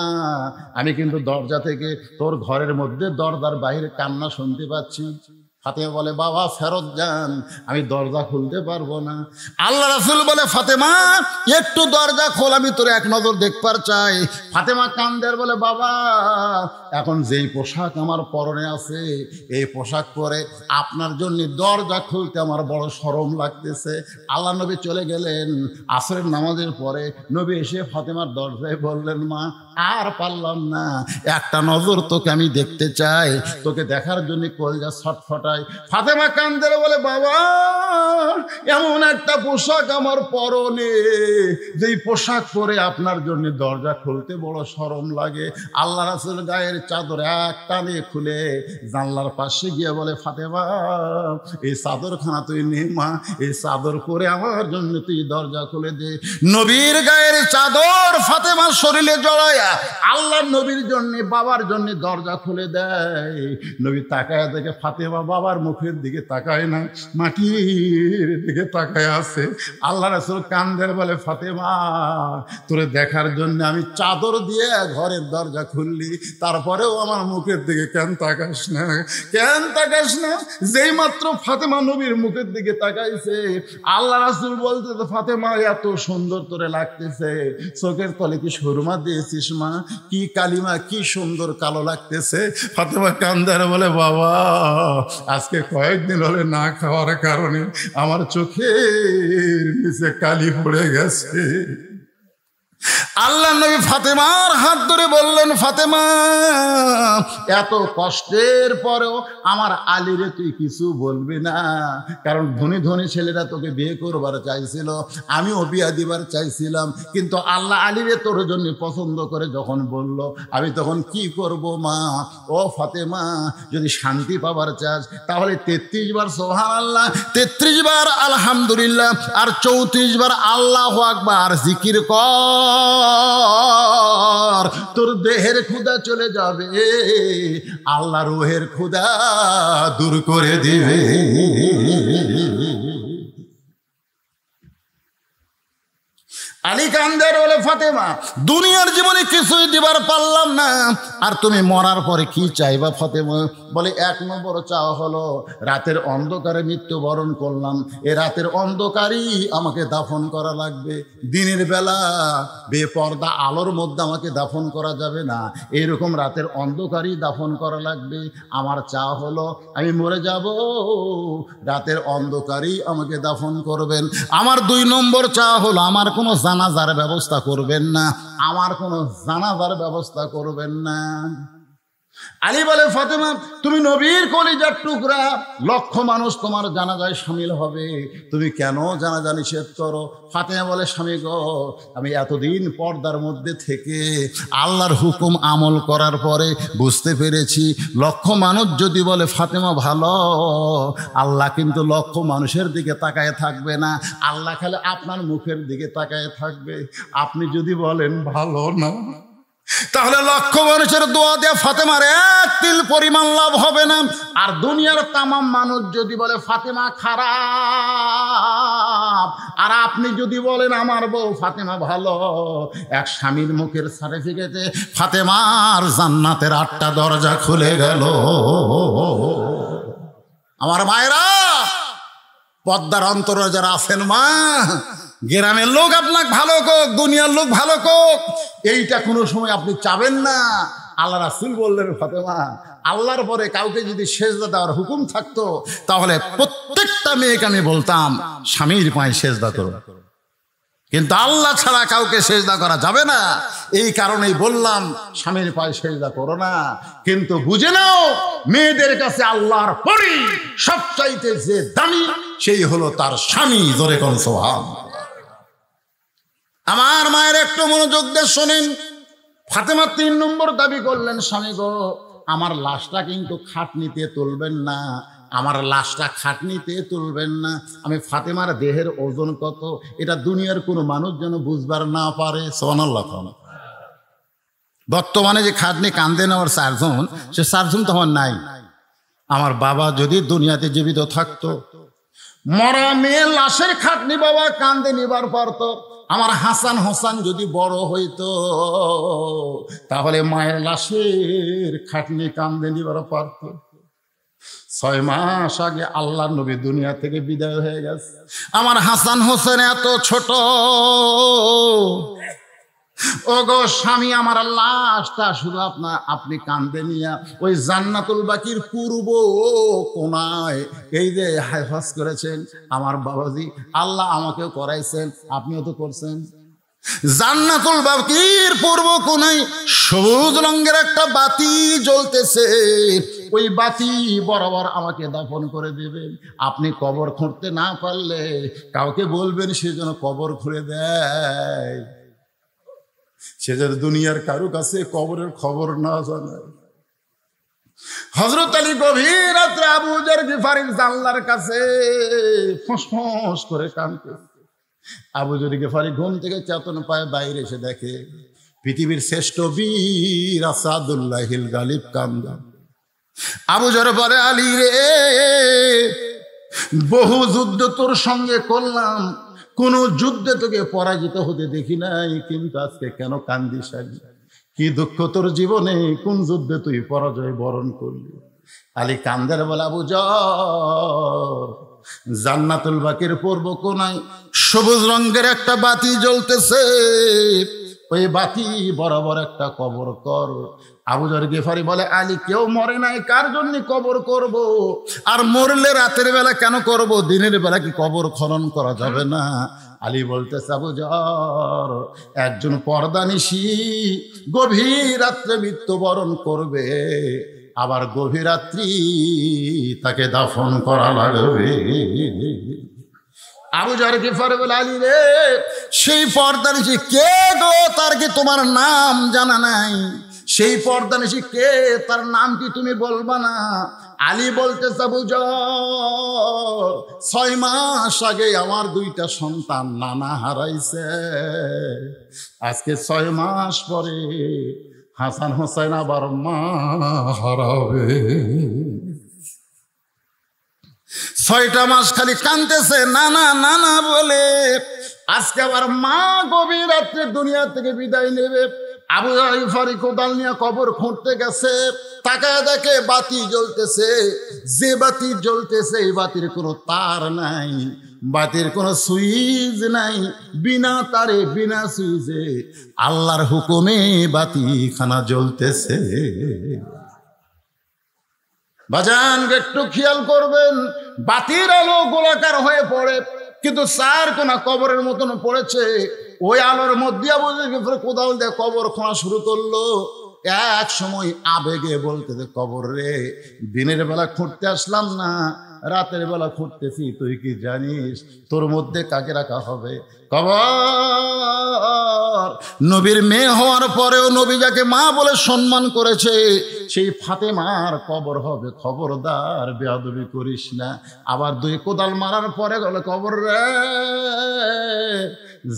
আমি কিন্তু দরজা থেকে তোর ঘরের মধ্যে দরজার বাইরে কান্না শুনতে পাচ্ছি। ফাতেমা বলে, বাবা ফেরত যান, আমি দরজা খুলতে পারবো না। আল্লাহ রাসূল বলে, ফাতেমা একটু দরজা খোল, আমি তোর এক নজর দেখবার চাই। ফাতেমা কান্দের বলে, বাবা এখন যেই পোশাক আমার পরনে আছে এই পোশাক পরে আপনার জন্য দরজা খুলতে আমার বড় শরম লাগতেছে। আল্লাহ নবী চলে গেলেন। আসরের নামাজের পরে নবী এসে ফাতেমার দরজায় বললেন, মা আর পারলাম না, একটা নজর তোকে আমি দেখতে চাই, তোকে দেখার জন্য কলিজা ছটফটায়। ফাতেমা কান্দের বলে, বাবা এমন একটা পোশাক আমার পরনে, যেই পোশাক পরে আপনার জন্য দরজা খুলতে বড় শরম লাগে। আল্লাহ রাসূল গায়ের চাদর এক টানে খুলে জানলার পাশে গিয়ে বলে, ফাতেমা এই চাদরখানা তুই নে মা, এই চাদর পরে আমার জন্য তুই দরজা খুলে দে। নবীর গায়ের চাদর ফাতেমার শরীরে জড়ায়া আল্লাহ নবীর জন্য, বাবার জন্য দরজা খুলে দেয়। নবী তাকায় দেখে ফাতেমা বাবার মুখের দিকে তাকায় না, মাটির দিকে তাকায় আছে। আল্লাহ রাসূল কান্দের বলে, ফাতেমা তোরে দেখার জন্য আমি চাদর দিয়ে ঘরের দরজা খুললি, তারপরেও আমার মুখের দিকে কেন তাকাস না, কেন তাকাস না? যেই মাত্র ফাতেমা নবীর মুখের দিকে তাকাইছে, আল্লাহ রাসূল বলতে, ফাতেমা এত সুন্দর তোরে লাগতেছে, চোখের তলে কি সুরমা দিয়েছিস মা? কি কালিমা, কি সুন্দর কালো লাগতেছে। ফাতেমা কান্দার বলে, বাবা আজকে কয়েকদিন হলে না খাওয়ার কারণে আমার চোখের নিচে কালি পড়ে গেছে। আল্লাহ নবী ফাতেমার হাত ধরে বললেন, ফাতেমা এত কষ্টের পরেও আমার আলীরে তুই কিছু বলবি না, কারণ ধনী ধনী ছেলেরা তোকে বিয়ে করবার চাইছিল, আমিও বিয়া দিবার চাইছিলাম, কিন্তু আল্লাহ আলীরে তোর জন্য পছন্দ করে যখন বলল, আমি তখন কি করব মা? ও ফাতেমা, যদি শান্তি পাবার চাস তাহলে 33 বার সুবহানাল্লাহ, 33 বার আলহামদুলিল্লাহ, আর 34 বার আল্লাহু আকবার জিকির কর, তোর দেহের ক্ষুধা চলে যাবে, আল্লাহ রুহের ক্ষুধা দূর করে দিবে। আলী কান্দের বলে, ফাতেমা দুনিয়ার জীবনে কিছুই দিবার পারলাম না, আর তুমি মরার পরে কি চাইবা ফাতেমা? বলে, 1 নম্বর চাওয়া হলো রাতের অন্ধকারে মৃত্যুবরণ করলাম, এ রাতের অন্ধকারই আমাকে দাফন করা লাগবে, দিনের বেলা বেপর্দা আলোর মধ্যে আমাকে দাফন করা যাবে না, এরকম রাতের অন্ধকারই দাফন করা লাগবে। আমার চাওয়া হলো আমি মরে যাব, রাতের অন্ধকারই আমাকে দাফন করবেন। আমার 2 নম্বর চাওয়া হলো আমার কোনো জানাজার ব্যবস্থা করবেন না, আমার কোনো জানাজার ব্যবস্থা করবেন না। আলী বলে, ফাতেমা তুমি নবীর কলিজার টুকরা, লক্ষ মানুষ তোমার জানাজায় শামিল হবে, তুমি কেন জানাজা নিষেধ করো? ফাতেমা বলে, স্বামী গো, আমি এতদিন পর্দার মধ্যে থেকে আল্লাহর হুকুম আমল করার পরে বুঝতে পেরেছি, লক্ষ মানুষ যদি বলে ফাতেমা ভালো, আল্লাহ কিন্তু লক্ষ মানুষের দিকে তাকায় থাকবে না, আল্লাহ খালি আপনার মুখের দিকে তাকায় থাকবে। আপনি যদি বলেন ভালো না, তাহলে লক্ষ মানুষের দোয়া দিয়ে ফাতেমার 1 তিল পরিমাণ লাভ হবে না। আর দুনিয়ার তামাম মানুষ যদি বলে ফাতেমা খারাপ, আর আপনি যদি বলেন আমার বউ ফাতেমা ভালো, এক স্বামীর মুখের সার্টিফিকেটে ফাতেমার জান্নাতের 8টা দরজা খুলে গেল। আমার মায়েরা, পদ্মার অন্তরে যারা আছেন মা, গ্রামের লোক আপনাকে ভালো কোক, দুনিয়ার লোক ভালো কোক, এইটা কোনো সময় আপনি চাবেন না। আল্লাহ রাসূল বললেন, ফাতেমা, আল্লাহর পরে কাউকে যদি সেজদা দেওয়ার হুকুম থাকতো তাহলে প্রত্যেকটা মেয়েকে আমি বলতাম স্বামীর পায়ে সেজদা করো, কিন্তু আল্লাহ ছাড়া কাউকে সেজদা করা যাবে না। এই কারণেই বললাম স্বামীর পায়ে সেজদা করো না। কিন্তু বুঝে নাও, মেয়েদের কাছে আল্লাহর পরে সবচাইতে যে দামি সেই হলো তার স্বামী। জোরে কোন সুবহানাল্লাহ। আমার মায়ের একটু মনোযোগ দিয়ে শোনেন। ফাতেমা 3 নম্বর দাবি করলেন, স্বামী গো, আমার লাশটা কিন্তু খাটনিতে তুলবেন না, আমার লাশটা খাটনিতে তুলবেন না। আমি ফাতেমার দেহের ওজন কত এটা দুনিয়ার কোনো মানুষ যেন বুঝবার না পারে। সুবহানাল্লাহ। বর্তমানে যে খাটনি কান্দে নেওয়ার 4 জন, সে 4 জন তো আমার নাই। আমার বাবা যদি দুনিয়াতে জীবিত থাকতো, মরা মেয়ে লাশের খাটনি বাবা কান্দে নিবার পারতো। আমার হাসান হোসেন যদি বড় হইতো তাহলে মায়ের লাশের খাটনি কান্দে নিবার পারতো। 6 মাস আগে আল্লাহ নবী দুনিয়া থেকে বিদায় হয়ে গেছে। আমার হাসান হোসেন এত ছোট, ও গো স্বামী, আমার লাশটা শুধু আপনি কান্দে নিয়া ওই জান্নাতুল বাকির পূর্ব কোনায় এই যে হেফাজ করেছেন আমার বাবাজি, আল্লাহ আমাকেও করাইছেন, আপনিও তো করছেন। জান্নাতুল বাকির পূর্ব কোনায় সবুজ রঙের একটা বাতি জ্বলতেছে, ওই বাতি বরাবর আমাকে দাফন করে দেবেন। আপনি কবর খুঁড়তে না পারলে কাউকে বলবেন সে যেন কবর খুঁড়ে দেয়, সে যেন দুনিয়ার কারো কাছে কবরের খবর না জানায়। হযরত আলী গভীর রাত্রে আবু যর গিফারির জানলার কাছে ফোঁস করে কাঁদতেছে। আবু যর গিফারি ঘুম থেকে চেতন পায়, বাইরে এসে দেখে পৃথিবীর শ্রেষ্ঠ বীর আসাদুল্লাহিল গালিব কান্দা। আবু যর বলে, আলী রে, বহু যুদ্ধ তোর সঙ্গে করলাম, কোন যুদ্ধে তোকে পরাজিত হতে দেখি নাই, কিন্তু আজকে কেন কান্দিস? কি দুঃখ তোর জীবনে? কোন যুদ্ধে তুই পরাজয় বরণ করলি? আলী কান্দের বলে, আবু যর, জান্নাতুল বাকির পূর্ব কোনায় সবুজ রঙের একটা বাতি জ্বলতেছে, ওই বাতি বরাবর একটা কবর কর। আবু যর গিফারি বলে, আলী, কেউ মরে নাই, কার জন্য কবর করব? আর মরলে রাতের বেলা কেন করব? দিনের বেলা কি কবর খনন করা যাবে না? আলী বলতেছে, আবু যর, একজন পর্দানিশী গভীর রাত্রে মৃত্যুবরণ করবে, আবার গভীর রাত্রি তাকে দাফন করা লাগবে। আবু যর গিফারি বলে, আলী রে, সেই পর্দানিশী কে গো? তার কি তোমার নাম জানা নাই? সেই পর্দানিশী কে? তার নাম কি তুমি বলবা না? আলী বলতেছে, আবু যর, 6 মাস আগে আমার 2টা সন্তান নানা হারাইছে, আজকে 6 মাস পরে হাসান হোসেন আবার মা হারাবে। 6টা মাস খালি কাঁদতেছে নানা নানা বলে, আজকে আবার মা গভীর রাত্রে দুনিয়া থেকে বিদায় নেবে। আবু যর গিফারি কোদাল নিয়ে কবর খুঁড়তে গেছে, তাকায় দেখে বাতি জ্বলতেছে। যে বাতি জ্বলতেছে এই বাতির কোনো তার নাই, বাতির কোনো সুইচ নাই, বিনা তারে বিনা সুইচে আল্লাহর হুকুমে বাতি খানা জ্বলতেছে। বাজান, একটু খেয়াল করবেন, বাতির আলো গোলাকার হয়ে পড়ে, কিন্তু 4 কোনা কবরের মতন পড়েছে। ওই আলোর মধ্যে আবু যর গিফারি কোদাল দিয়ে কবর খোঁড়া শুরু করলো। এক সময় আবেগে বলতেছে, কবর রে, দিনের বেলা খুঁড়তে আসলাম না, রাতের বেলা খুঁড়তেছি, তুই কি জানিস তোর মধ্যে কাকে রাখা হবে? কবর। নবীর মেয়ে হওয়ার পরেও নবী যাকে মা বলে সম্মান করেছে সেই ফাতেমার কবর হবে। খবরদার বেয়াদবি করিস না। আবার 2 কোদাল মারার পরে বলে, কবর রে,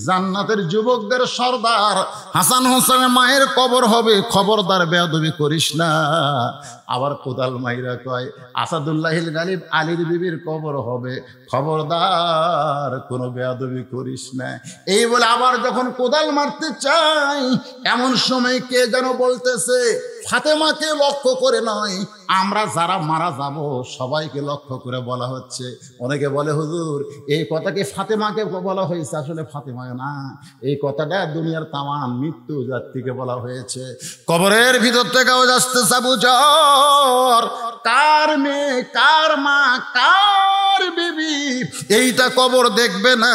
জান্নাতের যুবকদের সর্দার হাসান হোসেনের মায়ের কবর হবে, খবরদার বেয়াদবি করিস না। আবার কোদাল মাইরা কয়, আসাদুল্লাহিল গালিব আলীর বিবির কবর হবে, খবরদার কোনো বেয়াদবি করিস না। এই বলে আবার যখন কোদাল মারতে চাই, এমন সময় কে যেন বলতেছে, ফাতেমাকে লক্ষ্য করে নয়, আমরা যারা মারা যাব সবাইকে লক্ষ্য করে বলা হচ্ছে। অনেকে বলে হুজুর এই কথাকে ফাতেমাকে বলা হয়েছে, আসলে ফাতেমা না, এই কথাটা দুনিয়ার তামাম মৃত্যু জাতিকে বলা হয়েছে। কবরের ভিতর থেকে আওয়াজ আসতেছে, আবু যর কার মেয়ে, কার মা, কার বিবি, এইটা কবর দেখবে না।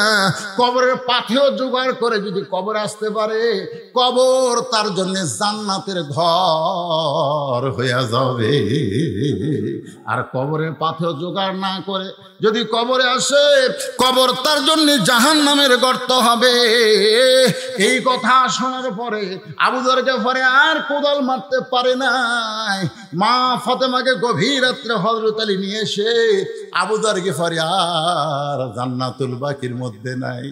কবরের পাথেও জোগাড় করে যদি কবর আসতে পারে, কবর তার জন্য জান্নাতের ঘর হয়ে যাবে। আর কবরের পাথেও জোগাড় না করে যদি কবরে আসে, কবর তার জন্য জাহান্নামের গর্ত হবে। এই কথা শোনার পরে আবু যর গিফারি আর কোদাল মারতে পারে নাই। মা ফাতেমাকে গভীর রাত্রে হযরত আলী নিয়ে এসে আবু যর গিফারি আর জান্নাতুল বাকির মধ্যে নাই।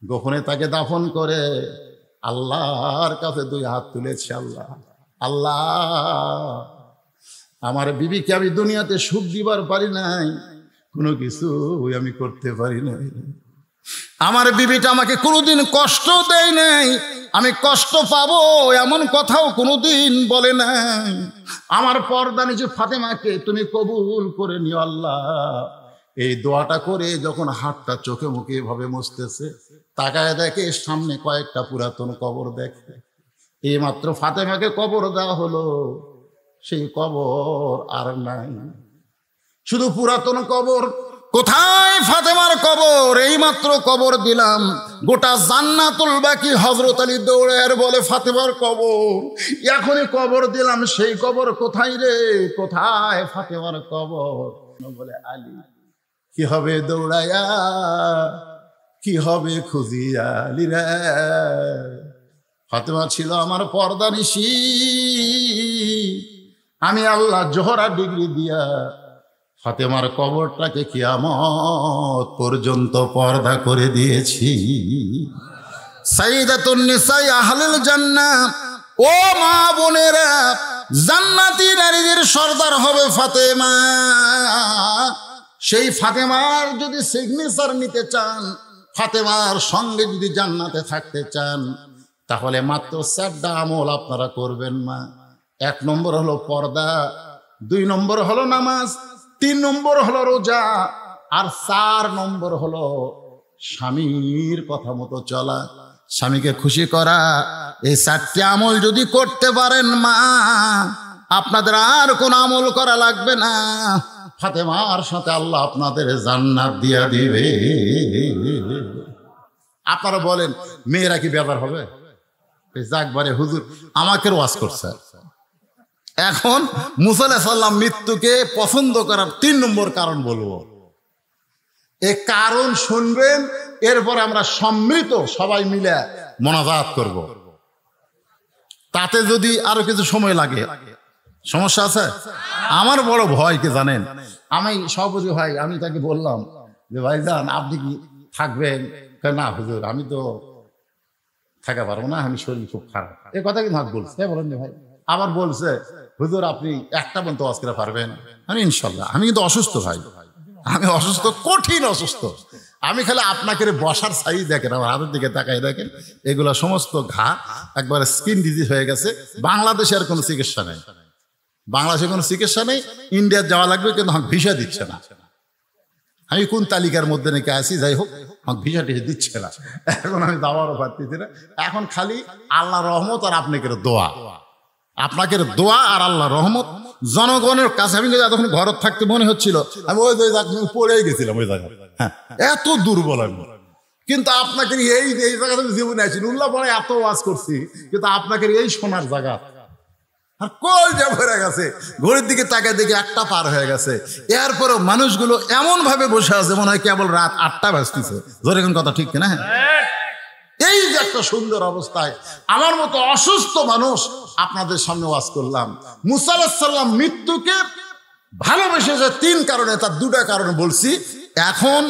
গোপনে তাকে দাফন করে আল্লাহর কাছে দুই হাত তুলেছে, আল্লাহ আল্লাহ আমার বিবিকে আমি দুনিয়াতে সুখ দিবার পারি নাই, কোনো কিছু আমি করতে পারি নাই। আমার বিবিটা আমাকে কোনোদিন কষ্ট দেয় নাই, আমি কষ্ট পাবো এমন কথাও কোনোদিন বলে নাই। আমার পর্দা নিচে ফাতেমাকে তুমি কবুল করে নিও আল্লাহ। এই দোয়াটা করে যখন হাতটা চোখে মুখে এভাবে মুছতেছে, তাকায় দেখে সামনে কয়েকটা পুরাতন কবর দেখে। এই মাত্র ফাতেমাকে কবর দেওয়া হলো, সেই কবর আর নাই, শুধু পুরাতন কবর। কোথায় ফাতেমার কবর? এই মাত্র কবর দিলাম, গোটা জান্নাতুল বাকি হযরত আলী দৌড়ে আর বলে ফাতেমার কবর, এখনই কবর দিলাম, সেই কবর কোথায় রে, কোথায় ফাতেমার কবর? বলে আলী। কি হবে দৌড়াইয়া, কি হবে খুঁজিয়া আলী রে? ফাতেমা ছিল আমার পর্দা নিশি, আমি আল্লাহ জোহরা ডিগ্রি দিয়া ফাতেমার কবরটাকে কিয়ামত পর্যন্ত পর্দা করে দিয়েছি। সাইয়্যিদাতুন নিসা আহলুল জান্নাহ, ও মা বোনেরা, জান্নাতি নারীদের সর্দার হবে ফাতেমা। সেই ফাতেমার যদি সিগনেচার নিতে চান, ফাতেমার সঙ্গে যদি জান্নাতে থাকতে চান, তাহলে মাত্র 4টা আমল আপনারা করবেন মা। 1 নম্বর হলো পর্দা, 2 নম্বর হলো নামাজ, 3 নম্বর হলো রোজা, আর 4 নম্বর হলো স্বামীর কথা মতো চলা, স্বামীকে খুশি করা। এই 4টি আমল যদি করতে পারেন মা, আপনাদের আর কোন আমল করা লাগবে না। ফাতেমার সাথে আল্লাহ আপনাদের জান্নাত দিয়া দিবে। আপনারা বলেন মেয়েরা কি ব্যাপার হবে? যাকবারে হুজুর আমাকে ওয়াজ করছে। এখন মুসা আলাইহিস সালাম মৃত্যুকে পছন্দ করার 3 নম্বর কারণ বলবো। এই কারণ শুনবেন, এরপর আমরা সম্মিলিত সবাই মিলে মোনাজাত করব। তাতে যদি আরো কিছু সময় লাগে, সমস্যা আছে? আমার বড় ভয় কি জানেন, আমি সভাপতি ভাই, আমি তাকে বললাম যে ভাইজান আপনি কি থাকবেন? না হুজুর আমি তো থাকা পারবো না, আমি শরীর খুব খারাপ। এই কথা কিন্তু হাত বলছে, বলেন ভাই। আবার বলছে হুজুর আপনি 1টা পর্যন্ত ওয়াজ করে পারবেন? আমি ইনশাল্লাহ। আমি কিন্তু অসুস্থ ভাই, আমি অসুস্থ, কঠিন অসুস্থ। আমি খালি আপনাকে বসার সাইজ দেখেন, আমার হাতের দিকে তাকাই দেখেন, এগুলা সমস্ত ঘা একবারে স্কিন ডিজিজ হয়ে গেছে। বাংলাদেশে আর কোনো চিকিৎসা নেই, বাংলাদেশে কোনো চিকিৎসা নেই। ইন্ডিয়া যাওয়া লাগবে, কিন্তু আমাকে ভিসা দিচ্ছে না। আমি কোন তালিকার মধ্যে নাকি আছি, যাই হোক আমাকে ভিসা টিসা দিচ্ছে না। এখন আমি যাওয়ারও পারতেছি না। এখন খালি আল্লাহ রহমত আর আপনাকে দোয়া, আপনাকে দোয়া আর আল্লাহ রহমত জনগণের কাছে। আমি যখন ঘর থাকতে মনে হচ্ছিল আমি ওই পড়েই গেছিলাম ওই জায়গায়। হ্যাঁ, এত দুর্বল আমি। কিন্তু আপনাকে এই জায়গাতে জীবনে আছি, উল্লাহ পরে এত ওয়াজ করছি, কিন্তু আপনাকে এই সোনার জায়গা আর কল যা ভরে গেছে। ঘড়ির দিকে তাকায় দেখি 1টা পার হয়ে গেছে। এরপরও মানুষগুলো এমন ভাবে বসে আছে মনে হয় কেবল রাত 8টা বাজতেছে। ধরে কোন কথা ঠিক কিনা? এই যে একটা সুন্দর অবস্থায় আমার মতো অসুস্থ মানুষ আপনাদের সামনে ওয়াজ করলাম। মুসা আলাইহিস সালাম মৃত্যুকে ভালোবেসেছে 3 কারণে, তার 2টা কারণ বলছি। এখন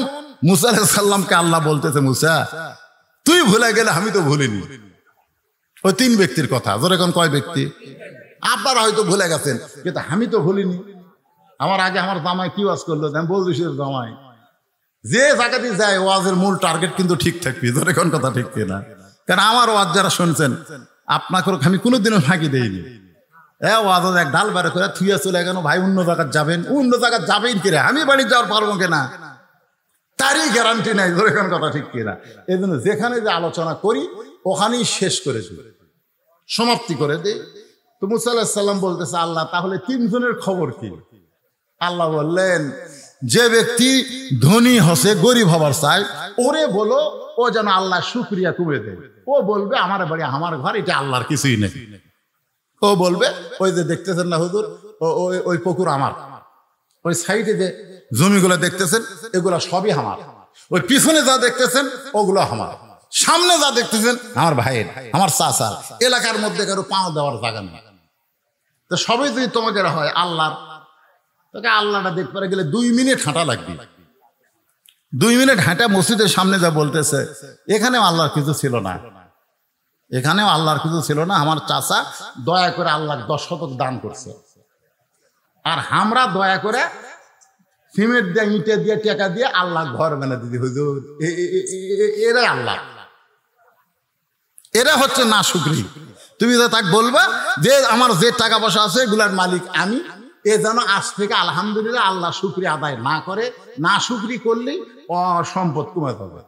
মুসা আলাইহিস সালামকে আল্লাহ বলতেছে, মুসা তুই ভুলে গেলে আমি তো ভুলিনি। ওই 3 ব্যক্তির কথা। ধরে কোন কয় ব্যক্তি? আপনারা হয়তো ভুলে গেছেন, কিন্তু আমি তো ভুলিনি। আমার আগে আমার জামাই কি ওয়াজ করলো, আমি বলছি জামাই যে জায়গাতে যায় ওয়াজের মূল টার্গেট কিন্তু ঠিক থাকবে। ধরে কোন কথা ঠিক কিনা? কারণ আমার ওয়াজ যারা শুনছেন, আপনাকে আমি কোনোদিনও ফাঁকি দেইনি। ওয়াজ এক ঢাল বের করে থুয়ে চলে গেল, ভাই অন্য জায়গায় যাবেন, অন্য জায়গায় যাবেন কিনা, আমি বাড়ি যাওয়ার পারবো কিনা তারই গ্যারান্টি নাই, ধরে কোন কথা ঠিক কিনা। এই জন্য যেখানে যে আলোচনা করি ওখানেই শেষ করে দিই, সমাপ্তি করে দিই। তো মুসা আলাইহিস সালাম বলতেছে, আল্লাহ তাহলে তিনজনের খবর কি? আল্লাহ বললেন, যে ব্যক্তি ধনী হসে গরিব হবার চায় ওরে বলো ও যেন আল্লাহ শুকরিয়া কমে দেয়। ও বলবে আমার বাড়ি আমার ঘর, এটা আল্লাহর কিছুই নেই। ও বলবে ওই যে দেখতেছেন না হুজুর, ওই পুকুর আমার, ওই সাইডে যে জমিগুলো দেখতেছেন এগুলো সবই আমার, ওই পিছনে যা দেখতেছেন ওগুলো আমার, সামনে যা দেখতেছেন আমার ভাইয়ের, আমার চাচার, এলাকার মধ্যে কারো পাও দেওয়ার জায়গা নেই। তো সবই যদি তোমাকে হয় আল্লাহর, তোকে আল্লাহটা দেখতে গেলে 2 মিনিট হাঁটা লাগবে। 2 মিনিট হাঁটা মসজিদের সামনে যা বলতেছে এখানেও আল্লাহর কিছু ছিল না, এখানেও আল্লাহর কিছু ছিল না, আমার চাচা দয়া করে আল্লাহ 10 শতক দান করছে, আর আমরা দয়া করে সিমেন্ট দিয়ে ইটে দিয়ে টাকা দিয়ে আল্লাহ ঘর বানা দিদি হুজুর। এরা আল্লাহ, এরা হচ্ছে না শুকরি। তুমি তো তাকে বলবা যে আমার যে টাকা পয়সা আছে এগুলার মালিক আমি, এ যেন আজ থেকে আলহামদুলিল্লাহ আল্লাহ শুকরি আদায় না করে, না শুকরি করলেই সম্পদ কমে যাবে।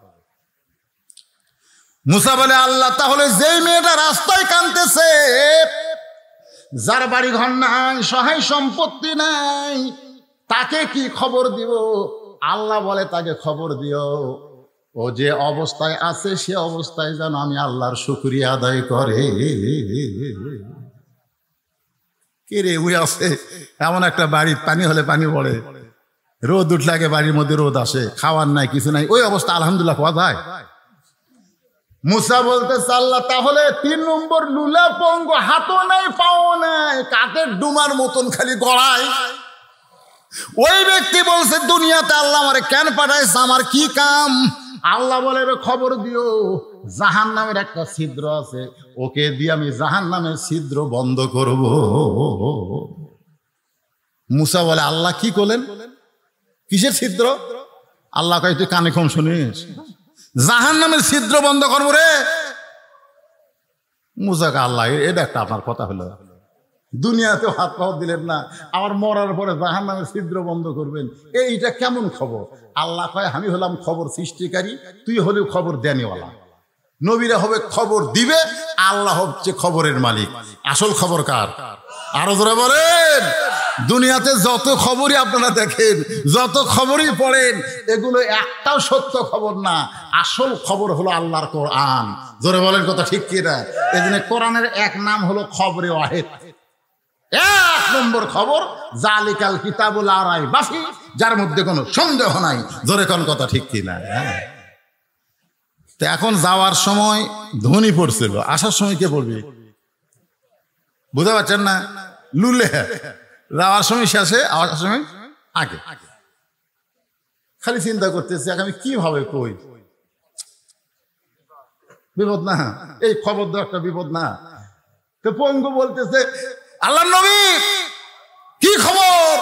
মুসা বলে, আল্লাহ তাহলে যেই মেয়েটা রাস্তায় কাঁদতেছে, যার বাড়ি ঘর নাই, সহায় সম্পত্তি নাই, তাকে কি খবর দিব? আল্লাহ বলে তাকে খবর দিও, ও যে অবস্থায় আছে সে অবস্থায় যেন আমি আল্লাহর শুকরিয়া আদায় করে। কে রে ওই আছে এমন একটা বাড়ি, পানি হলে পানি পড়ে, রোদ উঠলে আগে বাড়ির মধ্যে রোদ আসে, খাওয়ার নাই কিছু নাই, ওই অবস্থা আলহামদুলিল্লাহ পাওয়া যায়? মুসা বলতেছে, আল্লাহ তাহলে 3 নম্বর লুলা পঙ্গ, হাতও নাই পাও নাই, কাঠের ডুমার মতন খালি গড়ায়, ওই ব্যক্তি বলছে দুনিয়াতে আল্লাহ আমারে কেন পাঠাইছে, আমার কি কাম? আল্লাহ বলে খবর দিও, জাহান্নামের একটা ছিদ্র আছে, ওকে দিয়ে আমি জাহান্নামের ছিদ্র বন্ধ করব। মুসা বলে, আল্লাহ কি করলেন? কিসের ছিদ্র? আল্লাহ কয়, তুই কানে কম শুনিস, জাহান্নামের ছিদ্র বন্ধ করবো রে। মুসাকে আল্লাহ, এটা একটা আপনার কথা হলো, দুনিয়াতে হাত পাওয়া দিলেন না, আবার মরার পরে জাহান্নামের ছিদ্র বন্ধ করবেন, এইটা কেমন খবর? আল্লাহ কয়, আমি হলাম খবর সৃষ্টিকারী, তুই হলেও খবর দেনিওয়ালা। নবীরা হবে খবর দিবে, আল্লাহ হচ্ছে খবরের মালিক। আসল খবর কার? আরো জোরে বলেন। দুনিয়াতে যত খবরই আপনারা দেখেন, যত খবরই পড়েন, এগুলো একটাও সত্য খবর না, আসল খবর হলো আল্লাহর কোরআন। জোরে বলেন কথা ঠিক কিনা? এই জন্য কোরআনের এক নাম হলো খবরে ওয়াহিদ, 1 নম্বর খবর, জালিকাল কিতাবুল লা রাইবা ফীহ, যার মধ্যে কোনো সন্দেহ নাই। জোরে কোন কথা ঠিক কিনা? তো এখন যাওয়ার সময় ধনী পড়ছিল, আসার সময় কে পড়বে? বুঝতে পারছেন না? লুলে যাওয়ার সময় শেষে, আসার সময় আগে। খালি চিন্তা করতেছে আমি কিভাবে কই, বিপদ না? এই খবর দেওয়া একটা বিপদ না? তো পঙ্গু বলতেছে, আল্লাহর নবী কি খবর?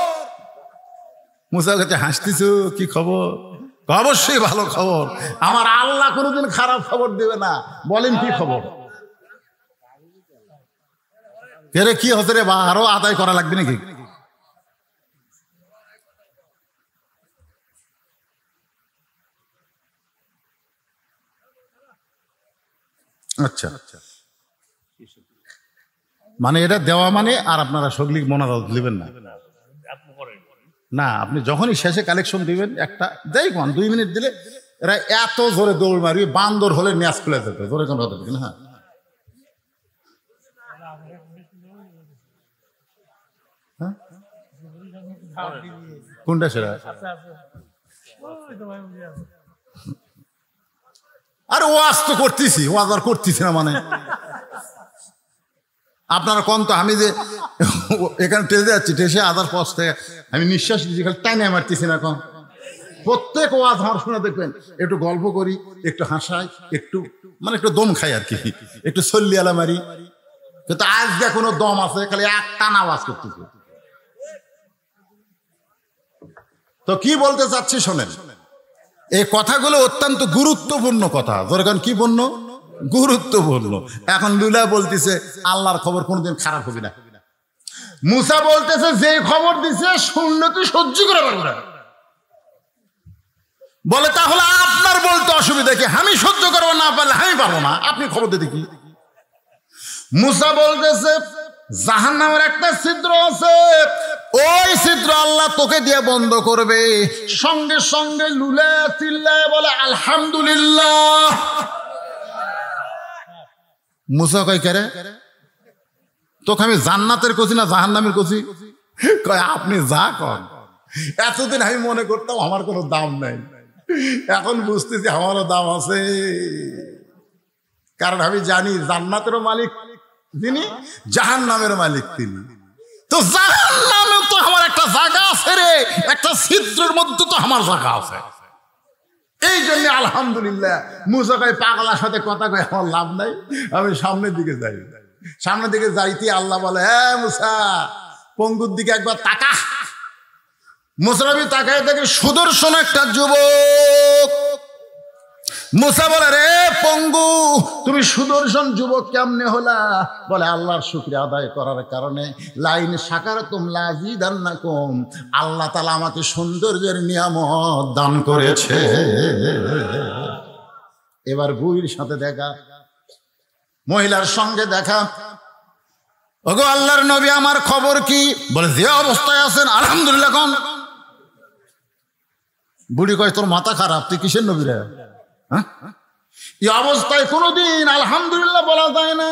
মুসা কাছে হাসতেছো, কি খবর? অবশ্যই ভালো খবর, আমার আল্লাহ কোনোদিন খারাপ খবর দেবে না। বলেন কি খবর? রে কি হতে রে, বা আরো আদায় করা লাগবে নাকি? আচ্ছা, মানে এটা দেওয়া মানে, আর আপনারা সগলিক মোনাজাত দিবেন না? না, আপনি যখনই শেষে কালেকশন দিবেন একটা দেই, 2 মিনিট দিলে এরা এত জোরে দৌড় মারবে, বান্দর হলে ন্যাস খুলে যেত। জোরে কোন কথা ঠিক না? হ্যাঁ, কোনটা সেটা? আর ওয়াজ তো করতেছি, ওয়াজ আর করতেছি না মানে আপনারা কোন তো, আমি যে এখানে টেসে যাচ্ছি, টেসে আদার পথ থেকে আমি নিঃশ্বাস দিচ্ছি, খালি টাইনে মারতেছি না। এখন প্রত্যেক ওয়াজ আমার শুনে দেখবেন, একটু গল্প করি, একটু হাসাই, একটু মানে একটু দম খাই আর কি, একটু সল্লিয়ালা মারি, কিন্তু আজকে কোনো দম আছে, খালি টানা আওয়াজ করতেছে। তো কি বলতে চাচ্ছি শোনেন, এই কথাগুলো অত্যন্ত গুরুত্বপূর্ণ কথা। দরকার কি পূর্ণ? গুরুত্বপূর্ণ। এখন লুলা বলতেছে আল্লাহর খবর কোনোদিন খারাপ হবে না, মুসা বলতেছে যে খবর দিছে শুনলে তুই সহ্য করে পারবো না। বলে তাহলে আপনার বলতে অসুবিধা কি, আমি সহ্য করবো না পারলে আমি পারবো না, আপনি খবর দিতে কি? মুসা বলতেছে জাহান্নামের একটা ছিদ্র আছে, ওই ছিদ্র আল্লাহ তোকে দিয়ে বন্ধ করবে। সঙ্গে সঙ্গে লুলে চিল্লায় বলে আলহামদুলিল্লাহ। মুসা কয় কে রে, তোকে আমি জান্নাতের কছি না জাহান্নামের কছি? কয় আপনি যা কন। এতদিন আমি মনে করতাম আমার কোনো দাম নাই, এখন বুঝতেছি আমারও দাম আছে। কারণ আমি জানি জান্নাতেরও মালিক যিনি, জাহান্নামের মালিক তিনি। তো জাহান্নামে তো আমার একটা জায়গা আছে রে, একটা ছিদ্রের মধ্যে তো আমার জায়গা আছে। এই জন্য আলহামদুলিল্লাহ। মুসা কয় পাগলার সাথে কথা কয় আমার লাভ নাই, আমি সামনের দিকে যাই। সামনের দিকে যাইতে আল্লাহ বলে হ্যাঁ মুসা পঙ্গুর দিকে একবার তাকা। মুসা নবী তাকায় দেখে সুদর্শন একটা যুবক। মুসা বলে রে পঙ্গু তুমি সুদর্শন যুবক কেমনে হলা? বলে আল্লাহর শুকরিয়া আদায় করার কারণে। লাইন শাকারতুম লাযিদান্নাকুম, আল্লাহ তাআলা আমাকে সৌন্দর্যের নিয়ামত দান করেছে। এবার বুড়ির সাথে দেখা, মহিলার সঙ্গে দেখা। ওগো আল্লাহর নবী আমার খবর কি? বলে যে অবস্থায় আছেন আলহামদুলিল্লাহ কোন। বুড়ি কয় তোর মাথা খারাপ, তুই কিসের নবী রে? এই অবস্থায় কোনোদিন আলহামদুলিল্লাহ বলা যায় না।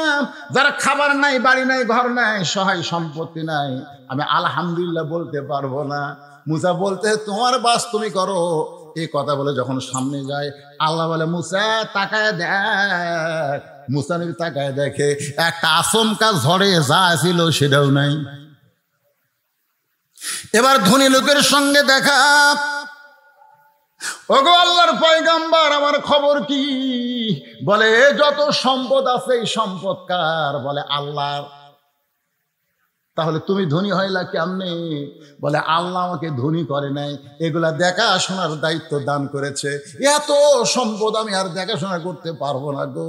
যারা খাবার নাই, বাড়ি নাই, ঘর নাই, সহায় সম্পত্তি নাই, আমি আলহামদুলিল্লাহ বলতে পারবো না। মুসা বলতে তোমার বাস তুমি করো। এই কথা বলে যখন সামনে যায় আল্লাহ বলে মুসা তাকায় দেখ। মুসা নবী তাকায় দেখে একটা আচমকা ঝড়ে যা ছিল সেটাও নাই। এবার ধনী লোকের সঙ্গে দেখা। ওগো আল্লাহর পয়গাম্বার আমার খবর কি? বলে যত সম্পদ আছে এই সম্পদ কার? বলে আল্লাহর। তাহলে তুমি ধনী হইলা কেমনে? বলে আল্লাহ আমাকে ধনী করে নাই, এগুলা দেখাশোনার দায়িত্ব দান করেছে। এত সম্পদ আমি আর দেখাশোনা করতে পারবো না গো,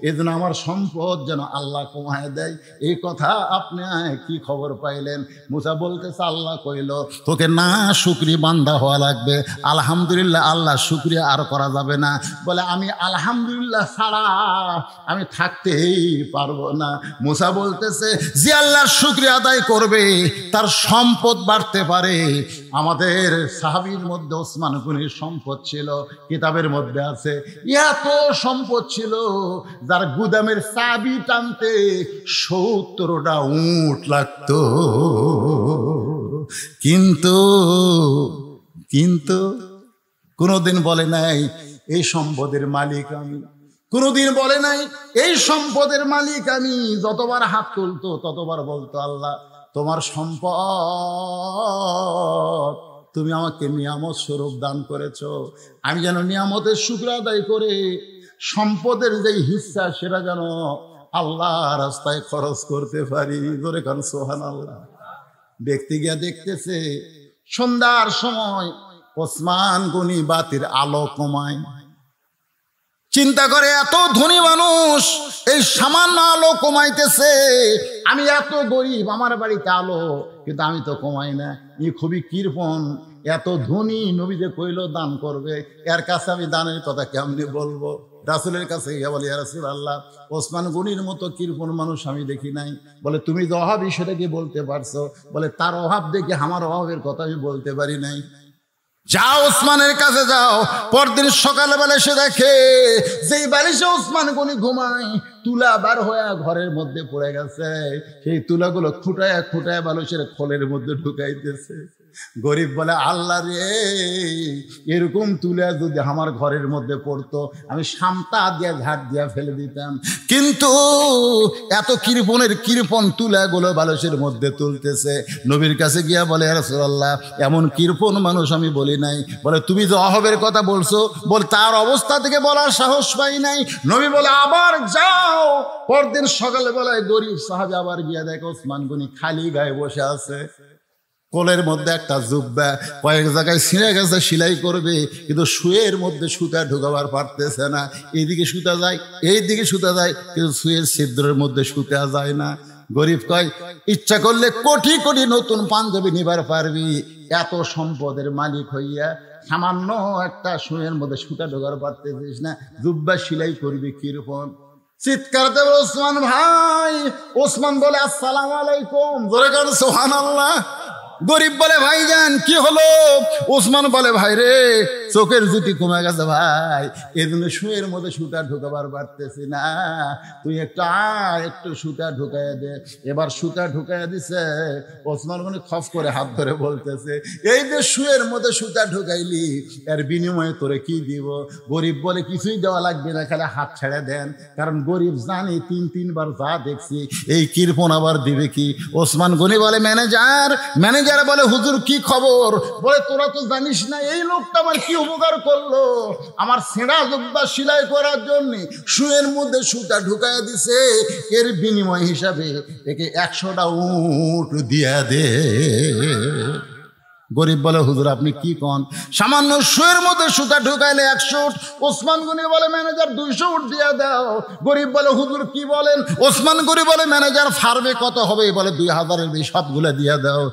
এজন্য আমার সম্পদ যেন আল্লাহ কমায় দেয়। এই কথা আপনি কি খবর পাইলেন? মুসা বলতেছে আল্লাহ কইল তোকে না শুকরি বান্দা হওয়া লাগবে। আলহামদুলিল্লাহ আল্লাহ শুকরিয়া আর করা যাবে না। বলে আমি আলহামদুলিল্লাহ ছাড়া আমি থাকতেই পারবো না। মুসা বলতেছে যে আল্লাহর শুকরিয়া আদায় করবে তার সম্পদ বাড়তে পারে। আমাদের সাহাবীর মধ্যে ওসমান গনির সম্পদ ছিল, কিতাবের মধ্যে আছে এত সম্পদ ছিল যার গুদামের চাবি টানতে 70টা উট লাগতো। কিন্তু কোনোদিন বলে নাই এই সম্পদের মালিক আমি। কোনোদিন বলে নাই এই সম্পদের মালিক আমি। যতবার হাত তুলতো ততবার বলতো আল্লাহ তোমার সম্পদ তুমি আমাকে নিয়ামত স্বরূপ দান করেছো, আমি যেন নিয়ামতের শুকর আদায় করে সম্পদের যে হিস্সা সেটা যেন আল্লাহ রাস্তায় খরচ করতে পারি। ধরে কারণ সুবহানাল্লাহ। ব্যক্তি গিয়া দেখতেছে সন্ধ্যার সময় ওসমান গনি বাতির আলো কমায়। চিন্তা করে এত ধনী মানুষ এই সামান্য আলো কমাইতেছে, আমি এত গরিব আমার বাড়িতে আলো কিন্তু আমি তো কমাই না। এই খুবই কৃপণ, এত ধনী নবী যে কইল দান করবে, এর কাছে আমি দানের কথা কেমনে বলবো? রাসূলের কাছে গিয়ে বলে ইয়া রাসূলুল্লাহ ওসমান গনির মতো কৃপণ মানুষ আমি দেখি নাই। বলে তুমি যে অভাবী সেটা কি বলতে পারছো? বলে তার অভাব দেখে আমার অভাবের কথা আমি বলতে পারি নাই। যাও ওসমানের কাছে যাও। পরদিন সকালবেলা এসে দেখে যেই বালিশে ওসমান গনি ঘুমায় তুলা বার হয়ে ঘরের মধ্যে পড়ে গেছে। সেই তুলাগুলো খুঁটায় খুঁটায় বালিশের খোলের মধ্যে ঢুকাইতেছে। গরিব বলে আল্লাহ রে, এরকম তুলা যদি আমার ঘরের মধ্যে পড়তো আমি সামটা দিয়ে ঝাড় দিয়া ফেলে দিতাম, কিন্তু এত কৃপণ তুলাগুলো বালিশের মধ্যে তুলতেছে। নবীর কাছে গিয়া বলে ইয়া রাসূলুল্লাহ এমন কৃপণ মানুষ আমি বলি নাই। বলে তুমি যে অভাবের কথা বলছো, বল তার অবস্থা থেকে বলার সাহস পাই নাই। নবী বলে আবার যাও। পরদিন সকালবেলায় গরিব সাহাবী আবার গিয়া দেখে ওসমান গনি খালি গায়ে বসে আছে। কোলের মধ্যে একটা জুব্বা, কয়েক জায়গায় ছিঁড়ে গেছে, সেলাই করবে, কিন্তু সুয়ের মধ্যে সুতা ঢুকাবার পারতেছে না। এইদিকে সুতা যায়, এইদিকে সুতা যায়, কিন্তু সুয়ের ছিদ্রের মধ্যে সুতা যায় না। গরিব কয় ইচ্ছা করলে কোটি কোটি নতুন পাঞ্জাবি নিবার পারবি, এত সম্পদের মালিক হইয়া সামান্য একটা সুয়ের মধ্যে সুতা ঢোকার পারতেছিস না, জুব্বা সেলাই করবি কিরকম? চিৎকার দেব ওসমান ভাই। ওসমান বলে আসসালামু আলাইকুম, জোরে কারণ সুবহানাল্লাহ। গরিব বলে ভাইজান কি হলো? ওসমান বলে ভাই রে চোখের জুতি কমে গেছে ভাই, এই জন্য শুয়ের মধ্যে সুতা ঢুকাবার পারতেছি না, তুই একটু সুতা ঢুকাইয়া দে। এবার সুতা ঢুকাইয়া দিছে। ওসমান মানে খফ করে হাত ধরে বলতেছে এই যে শুয়ের মধ্যে সুতা ঢুকাইলি এর বিনিময়ে তোরে কি দিব? গরিব বলে কিছুই দেওয়া লাগবে না, খালি হাত ছেড়ে দেন, কারণ গরিব জানি তিনবার যা দেখছি এই কৃপণ আবার দিবে কি? ওসমান গনি বলে ম্যানেজার বলে হুজুর কি খবর? বলে তোরা তো জানিস না এই লোকটা আমার কি উপকার করলো, আমার ছেঁড়া জুব্বা সেলাই করার জন্য শুয়ের মধ্যে সুতা ঢুকাইয়া দিছে, এর বিনিময় হিসাবে একে 100টা উট দিয়া দে। গরিব বলে হুজুর আপনি কি কন, সামান্য শুয়ের মধ্যে সুতা ঢুকাইলে 100 উট। ওসমান গনি বলে ম্যানেজার 200 উট দিয়ে দাও। গরিব বলে হুজুর কি বলেন? ওসমান গনি বলে ম্যানেজার ফার্মে কত হবে? বলে 2000-এর বেশি, সবগুলো দিয়ে দাও।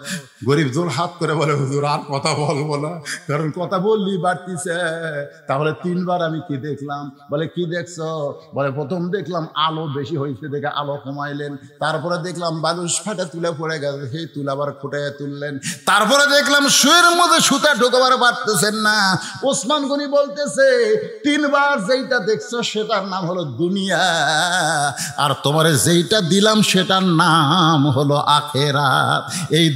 গরিব জোর হাত করে বলে হুজুর আর কথা বলবো না, কারণ কথা বললি বাড়তিছে। তাহলে 3বার আমি কি দেখলাম? বলে কি দেখছো? বলে প্রথম দেখলাম আলো বেশি হয়েছে দেখে আলো কমাইলেন, তারপরে দেখলাম বালুস ফাটা তুলে পড়ে গেছে, সেই তুলে আবার ফুটাইয়া তুললেন, তারপরে দেখলাম শুয়ের মধ্যে সুতা ঢোকাবার পারতেছেন না। ওসমান গনি বলতেছে 3বার যেইটা দেখছো সেটার নাম হলো দুনিয়া, আর তোমার যেইটা দিলাম সেটার নাম হলো আখেরাত। এই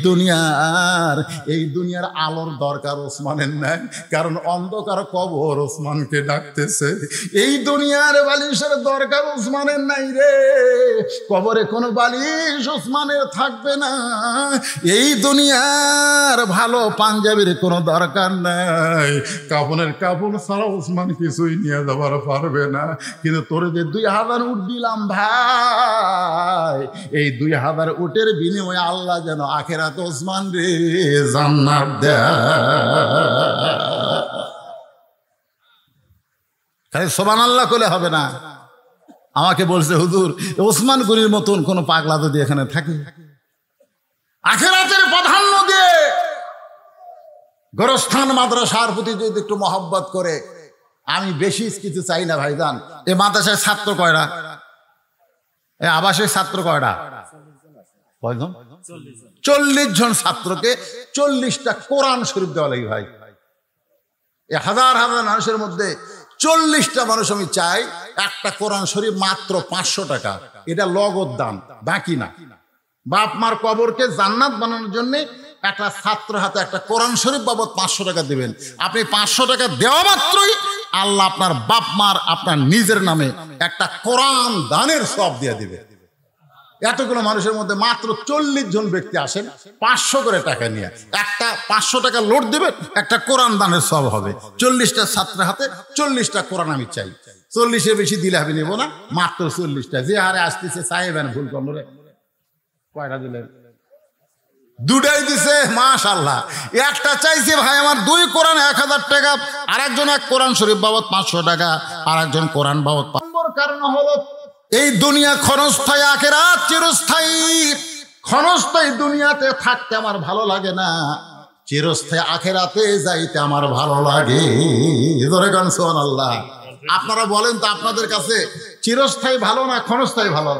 দুনিয়ার আলোর দরকার ওসমানের নাই, কারণ অন্ধকার কবর ওসমানকে ডাকতেছে। এই দুনিয়ার বালিশের দরকার ওসমানের নাই রে, কবরে কোনো বালিশ ওসমানের থাকবে না। এই দুনিয়ার ভালো পাঞ্জাবির কোনো দরকার নাই, কাপড়ের কাপড় ছাড়া ওসমান কিছুই নিয়ে যাবার পারবে না। কিন্তু তোরে যে 2000 উট দিলাম ভাই, এই 2000 উটের বিনিময়ে আল্লাহ যেন আখেরাতে ওসমান রে জান্নাত দেয়। খালি সুবহানাল্লাহ কইলে হবে না। আমাকে বলছে হুজুর ওসমান গনির মতন কোন পাগলা যদি এখানে থাকে, আখেরাতের প্রাধান্য দিয়ে গোরস্থান মাদ্রাসার প্রতি যদি একটু মহব্বত করে, আমি বেশি কিছু চাই না ভাইজান। এ মাদ্রাসায় ছাত্র কয়টা? এ আবাসিক ছাত্র কয়টা? 40 জন ছাত্রকে 40টা কোরআন শরীফ দেওয়া লাগে ভাই। এ হাজার হাজার মানুষের মধ্যে 40টা মানুষ আমি চাই একটা কোরআন শরীফ মাত্র 500 টাকা, এটা লগদ দান, বাকি না। বাপ মার কবরকে জান্নাত বানানোর জন্য একটা ছাত্র হাতে একটা কোরআন শরীফ বাবদ 500 টাকা দিবেন। আপনি 500 টাকা দেওয়া মাত্রই আল্লাহ আপনার বাপ মার আপনার নিজের নামে একটা কোরআন দানের সওয়াব দিয়ে দিবে। এতগুলো মানুষের মধ্যে মাত্র 40 জন ব্যক্তি আসেন 500 করে টাকা নিয়ে, একটা 500 টাকা লোড দিবেন, একটা কোরআন দানের সওয়াব হবে। 40টা ছাত্রের হাতে 40টা কোরআন আমি চাই। 40-এর বেশি দিলে আমি নেব না, মাত্র 40টা। যে হারে আসতেছে চাইবেন ভুল করলে কয়টা দিলেন? 2টাই দিছে, মাশাআল্লাহ। একটা চাইছে ভাই আমার 2 কোরআন 1000 টাকা, আর একজন এক কোরআন শরীফ বাবদ 500 টাকা, আর একজন কোরআন বাবদ। কারণ হলো এই দুনিয়া ক্ষণস্থায়ী, আখেরাত চিরস্থায়ী। ক্ষণস্থায়ী দুনিয়াতে থাকতে আমার ভালো লাগে না, চিরস্থায়ী আখেরাতে যাইতে আমার ভালো লাগে। ধরে গান সুবহানাল্লাহ। আপনারা বলেন তো আপনাদের কাছে চিরস্থায়ী ভালো না ক্ষণস্থায়ী ভালো?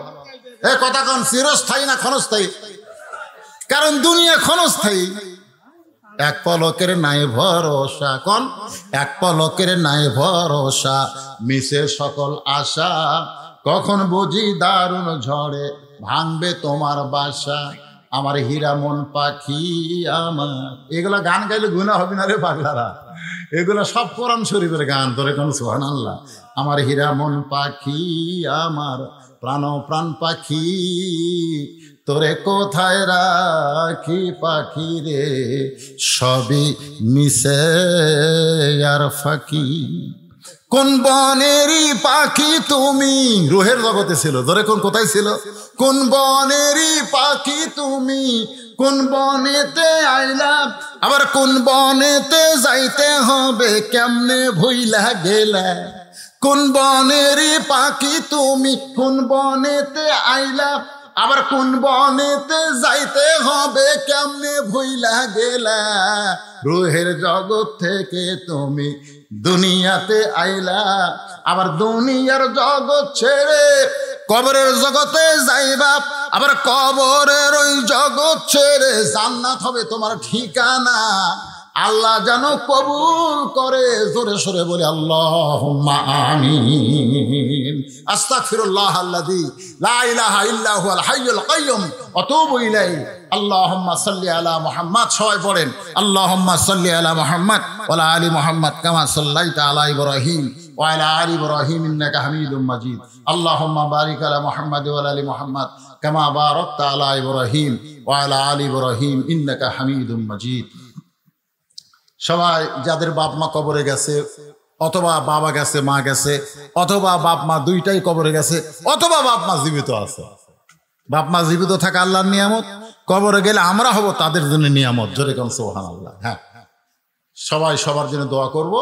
এ কথা কোন, চিরস্থায়ী না ক্ষণস্থায়ী? কারণ দুনিয়া ক্ষণস্থায়ী। এক পলকের নাই ভরসা, কোন এক পলকের নাই ভরসা, মিশে সকল আশা, কখন বুঝি দারুণ ঝড়ে ভাঙবে তোমার বাসা, আমার হীরা মন পাখি আমার। এগুলা গান গাইলে গুনাহ হবে না রে পাগলারা, এগুলা সব কোরআন শরীফের গান। তোরে কোন সুবহানাল্লাহ। আমার হীরা মন পাখি আমার প্রাণ পাখি, তোরে কোথায় রাখি পাখি রে, সবই মিশে আর ফাঁকি। কোন বনেরই পাখি তুমি, রুহের জগতে ছিল। ধরে কোন কোথায় ছিল? কোন বনেরই পাখি তুমি, কোন বনেতে আইলা, আবার কোন বনেতে যাইতে হবে কেমনে ভুইলা গেলা। কোন বনেরই পাখি তুমি, কোন বনেতে আইলা, আবার কোন বনেতে যাইতে হবে কেমনে ভুইলা গেলা, রুহের জগৎ থেকে তুমি দুনিয়াতে আইলা, আবার দুনিয়ার জগৎ ছেড়ে কবরের জগতে যাইবা, আবার কবরের ওই জগৎ ছেড়ে জান্নাত হবে তোমার ঠিকানা। আল্লাহ যেন কবুল করে, জোরে সরে বলে আল্লাহুম্মা আমিন। আস্তাগফিরুল্লাহ আল্লাযী লা ইলাহা ইল্লা হুয়াল হাইয়ুল কাইয়্যুম ওয়া আতুবু ইলাইহি। আল্লাহুম্মা সাল্লি আলা মুহাম্মাদ। সবাই পড়েন আল্লাহুম্মা সাল্লি আলা মুহাম্মাদ ওয়া আলা আলি মুহাম্মাদ কামা সাল্লাইতা আলা ইব্রাহিম ওয়া আলা আলি ইব্রাহিম ইন্নাকা হামিদুম মাজিদ। আল্লাহুম্মা বারিক আলা মুহাম্মাদ ওয়া আলা আলি মুহাম্মাদ কামা বারাকতা আলা ইব্রাহিম ওয়া আলা আলি ইব্রাহিম ইন্নাকা হামিদুম মাজিদ। সবাই যাদের বাপ মা কবরে গেছে, অথবা বাবা গেছে, মা গেছে, অথবা বাপ মা দুইটাই কবরে গেছে, অথবা বাপ মা জীবিত আছে, বাপ মা জীবিত থাকা আল্লাহর নিয়ামত, কবরে গেলে আমরা হব তাদের জন্য নিয়ামত। জোরে কোন সুবহানাল্লাহ। হ্যাঁ, সবাই সবার জন্য দোয়া করব।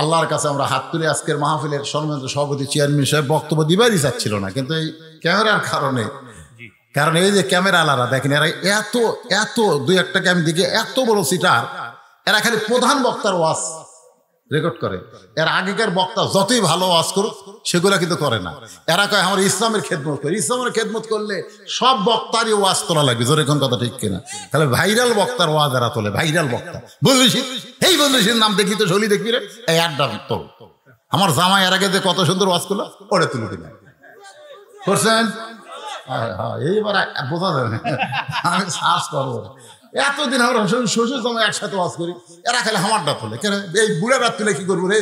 আল্লাহর কাছে আমরা হাত তুলে আজকের মাহফিলের সম্মানিত সভাপতি চেয়ারম্যান সাহেব বক্তব্য দিবারই চাচ্ছিল না, কিন্তু এই ক্যামেরার কারণে, কারণ এই যে ক্যামেরা আলারা দেখেন, এরা এত এত দুই একটাকে আমি দেখি এত বড় সিটার, এরা খালি প্রধান বক্তার ওয়াজ রেকর্ড করে। এর আগেকার বক্তা যতই ভালো ওয়াজ করুক সেগুলা কিন্তু করে না। এরা কয় আমরা ইসলামের খেদমত করি। ইসলামের খেদমত করলে সব বক্তারই ওয়াজ তোলা লাগবে। জোরে কোন কথা ঠিক কিনা? তাহলে ভাইরাল বক্তার ওয়াজ এরা তোলে, ভাইরাল বক্তা। বুঝলিস এই বললিস নাম দেখি তো শলি দেখবি রে, এই আড্ডা তোল। আমার জামাই এর আগে যে কত সুন্দর ওয়াজ করলো ওরে তুলে দিলে করছেন। হ্যাঁ, এইবার বোঝা যাবে, আমি সার্চ করবো। এতদিন আমরা শ্বশুর জামাই একসাথে ওয়াজ করি, এরা খালি হামারটা তোলে কেন? এই বুড়া রাত তুলে কি করবো রে?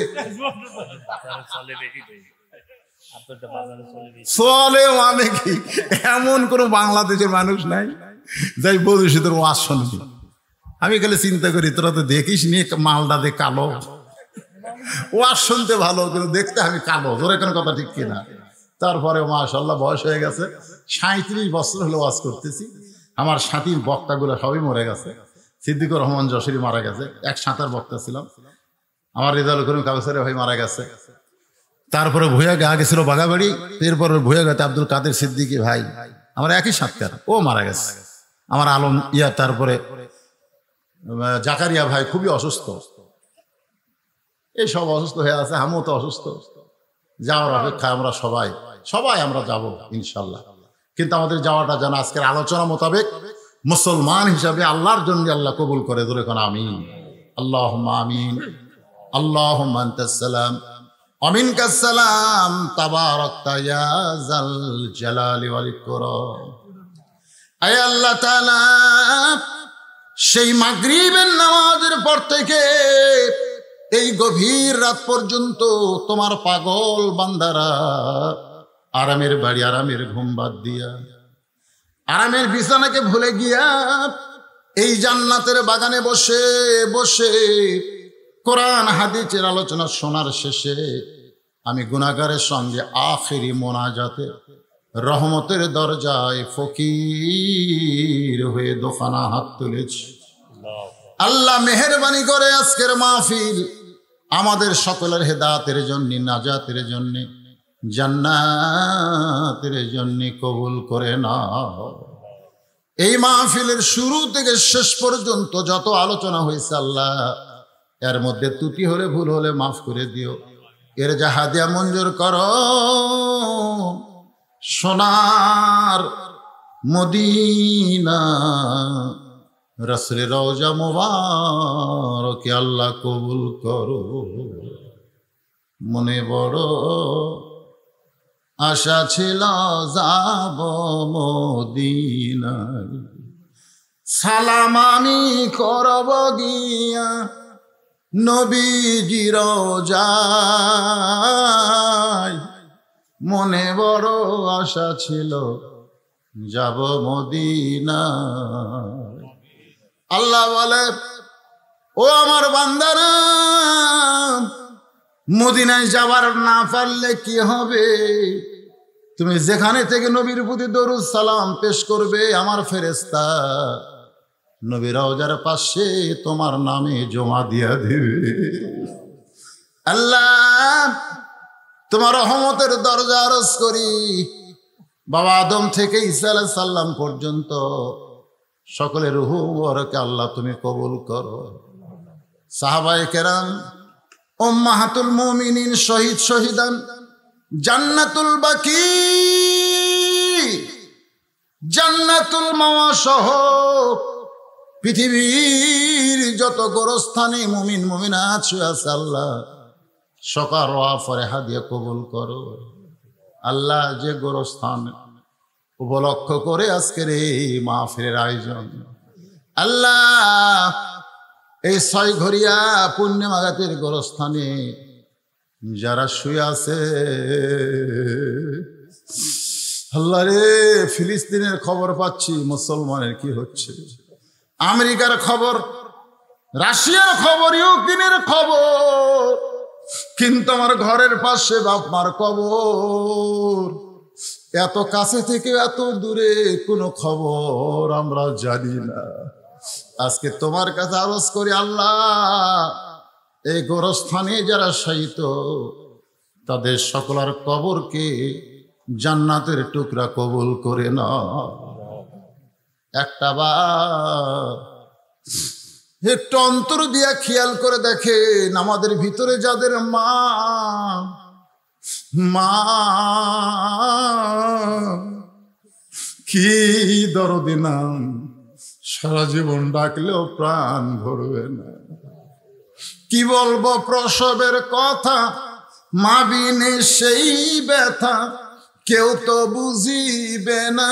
চলে মানে কি? এমন কোন বাংলাদেশের মানুষ নাই যাই বলিস তোর ওয়াজ শুনবি। আমি খালি চিন্তা করি তোরা তো দেখিস নিয়ে মালদা দে কালো, ওয়াজ শুনতে ভালো কিন্তু দেখতে আমি কালো। জোরে কোনো কথা ঠিক কিনা? তারপরে মাশাআল্লাহ বয়স হয়ে গেছে, 37 বছর হলো ওয়াজ করতেছি। আমার সাথীর বক্তাগুলো সবই মরে গেছে। সিদ্দিকুর রহমান যশোরী মারা গেছে, এক সাঁতার বক্তা ছিলাম। আমার রেজাউল করিম কাউসারি ভাই মারা গেছে। তারপরে ভুয়া গা গেছিল বাগাবাড়ি, এরপরে ভুয়া গাতে আব্দুল কাদের সিদ্দিকী ভাই, আমার একই সাতকার, ও মারা গেছে। আমার আলম তারপরে জাকারিয়া ভাই খুবই অসুস্থ, এই সব অসুস্থ হয়ে আছে। আমিও তো অসুস্থ, যাওয়ার অপেক্ষায় আমরা সবাই আমরা যাব ইনশাল্লাহ। কিন্তু আমাদের যাওয়াটা যেন আজকের আলোচনা মোতাবেক মুসলমান হিসাবে আল্লাহর জন্য আল্লাহ কবুল করে। ধরে কোন আমিন। আল্লাহুম্মা আমিন। আল্লাহুম্মা আনতাস সালাম ওয়া মিনকাস সালাম তাবারাকতা ইয়া যাল জালালি ওয়াল ইকরাম। আয় আল্লাহ তাআলা, সেই মাগরিবের নামাজের পর থেকে এই গভীর রাত পর্যন্ত তোমার পাগল বান্দারা আরামের বাড়ি, আরামের ঘুম বাদ দিয়া, আরামের বিছানাকে ভুলে গিয়া এই জান্নাতের বাগানে বসে বসে কোরআন হাদিসের আলোচনা শোনার শেষে আমি গুনাহগারের সঙ্গে আখেরি মোনাজাতে রহমতের দরজায় ফকির হয়ে দোকানা হাত তুলেছি। আল্লাহ মেহেরবানি করে আজকের মাহফিল আমাদের সকলের হেদায়েতের জন্য, নাজাতের জন্য, জান্নাতের জন্য কবুল করে নাও। এই মাহফিলের শুরু থেকে শেষ পর্যন্ত যত আলোচনা হয়েছে আল্লাহ, এর মধ্যে ত্রুটি হলে ভুল হলে মাফ করে দিও। এর যা হাদিয়া মঞ্জুর করো। সোনার মদিনা রাসূলের রওজা মুবারক আল্লাহ কবুল করো। মনে বড় আশা ছিল যাব মদিনায়, সালাম আমি করব গিয়া নবীজির রওজায়। মনে বড় আশা ছিল যাব মদিনায়। আল্লাহ বলে, ও আমার বান্দারা, মদিনায় যাবার না পারলে কি হবে? তুমি যেখানে থেকে নবীর প্রতি দরুদ সালাম পেশ করবে, আমার ফেরেশতা নবীর রওজার পাশে তোমার নামে জমা দিয়া দিবে। আল্লাহ, তোমার রহমতের দরজা আরজ করি, বাবা আদম থেকে ঈসা আলাইহিস সালাম পর্যন্ত সকলের রূহ মুবারকে আল্লাহ তুমি কবুল করো। সাহাবায়ে কেরাম, উম্মাহাতুল মুমিনিন, শহীদ শহীদান, জান্নাতুল বাকি, জান্নাতুল মাওয়া সহ পৃথিবীর যত গোরস্থানে মুমিন মুমিনাত শুয়ে আছে আল্লাহ সকার ওয়াফরে হাদিয়া কবুল করো। আল্লাহ যে গোরস্থান উপলক্ষ করে আজকের এই মাহফিলের আয়োজন, আল্লাহ এই 6 ঘরিয়া পুণ্যমাগাতের গোরস্থানে যারা শুয়ে আছে আল্লাহ রে, ফিলিস্তিনের খবর পাচ্ছি মুসলমানের কি হচ্ছে, আমেরিকার খবর, রাশিয়ার খবর, ইউক্রেনের খবর, কিন্তু আমার ঘরের পাশে বাপ মার কবর। এত কাছে থেকে এত দূরে কোনো খবর আমরা জানি না। আজকে তোমার কাছে আরজ করি আল্লাহ, এই গোরস্থানে যারা শায়িত তাদের সকলের কবরকে জান্নাতের টুকরা কবুল করে না। একটা বার একটু অন্তর দিয়া খেয়াল করে দেখেন, আমাদের ভিতরে যাদের মা মা কি দরদি নাম, সারা জীবন ডাকলেও প্রাণ ভরবে না। কি বলবো প্রসবের কথা, মা বিনে সেই ব্যথা কেউ তো বুঝিবে না।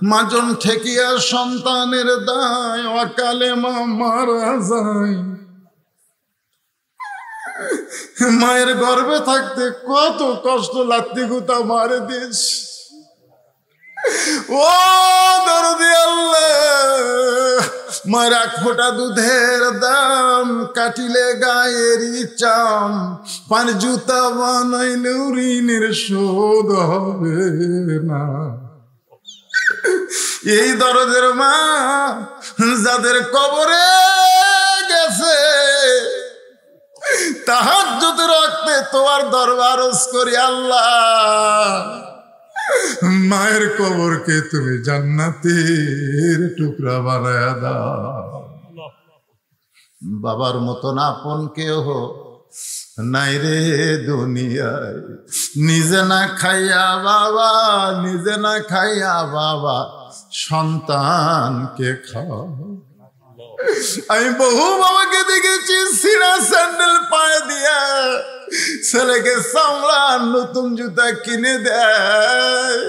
মাজন ঠেকিয়া সন্তানের দায়, অকালে মা মারা যায়। মায়ের গর্ভে থাকতে কত কষ্ট লাগতে গুতা মারে দিস। ও দরদি আল্লাহ, মায়ের 1 ফোঁটা দুধের দাম কাটিলে গায়েরই চাম, 5 জুতা বানাইলে ঋণের শোধ হবে না। এই দরদের মা যাদের কবরে গেছে, তাহাজ্জুদ রাখতে তোমার দরবার করি আল্লাহ, মায়ের কবরকে তুমি জান্নাতের টুকরা বানায়া দাও। বাবার মতন আপন কেহ নাই রে দুনিয়ায়, নিজে না খাইয়া বাবা, নিজে না খাইয়া বাবা সন্তানকে খাও। আমি বহু বাবাকে দেখেছি সিনা স্যান্ডেল পায়ে দিয়া ছেলেকে চামড়া নতুন জুতা কিনে দেয়।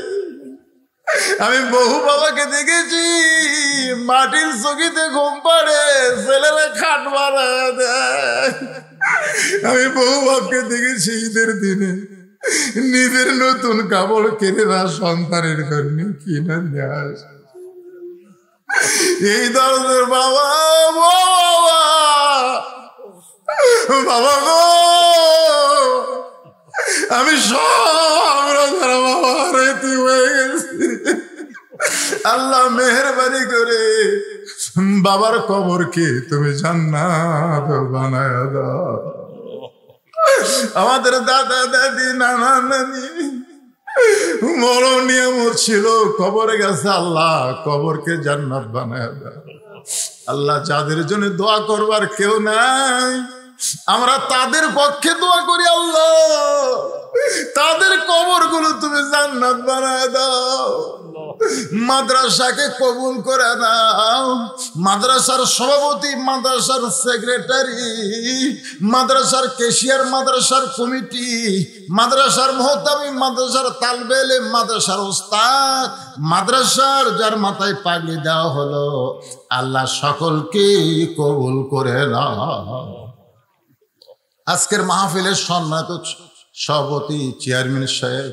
আমি বহু বাবাকে দেখেছি মাটির চকিতে ঘুম পাড়ে ছেলেরা খাট বানায় দেয়। আমি বহু বাপকে দেখেছি ঈদের দিনে নিজের নতুন কাপড় কিনে না সন্তানের জন্য কিনে নিয়ে আসে। এই দরদের বাবা, বাবা গো, আমি সব বাবা রেতি হয়ে গেছি। আল্লাহ মেহেরবানি করে বাবার কবরকে তুমি জান্নাত বানায় দাও। আমাদের দাদা দাদি নানা নানি বড় নিয়মত ছিল, কবরে গেছে, আল্লাহ কবরকে জান্নাত বানায় দাও। আল্লাহ যাদের জন্য দোয়া করবার কেউ নাই, আমরা তাদের পক্ষে দোয়া করি আল্লাহ, তাদের কবরগুলো তুমি জান্নাত বানায় দাও। মাদ্রাসাকে কবুল করে নাও, মাদ্রাসার সভাপতি, মাদ্রাসার সেক্রেটারি, মাদ্রাসার ক্যাশিয়ার, মাদ্রাসার কমিটি, মাদ্রাসার মুহতামি, মাদ্রাসার তালবে ইলম, মাদ্রাসার ওস্তাদ, মাদ্রাসার যার মাথায় পাগড়ি দেওয়া হলো, আল্লাহ সকলকে কবুল করে নাও। আজকের মাহফিলের সম্মানিত সভাপতি চেয়ারম্যান সাহেব,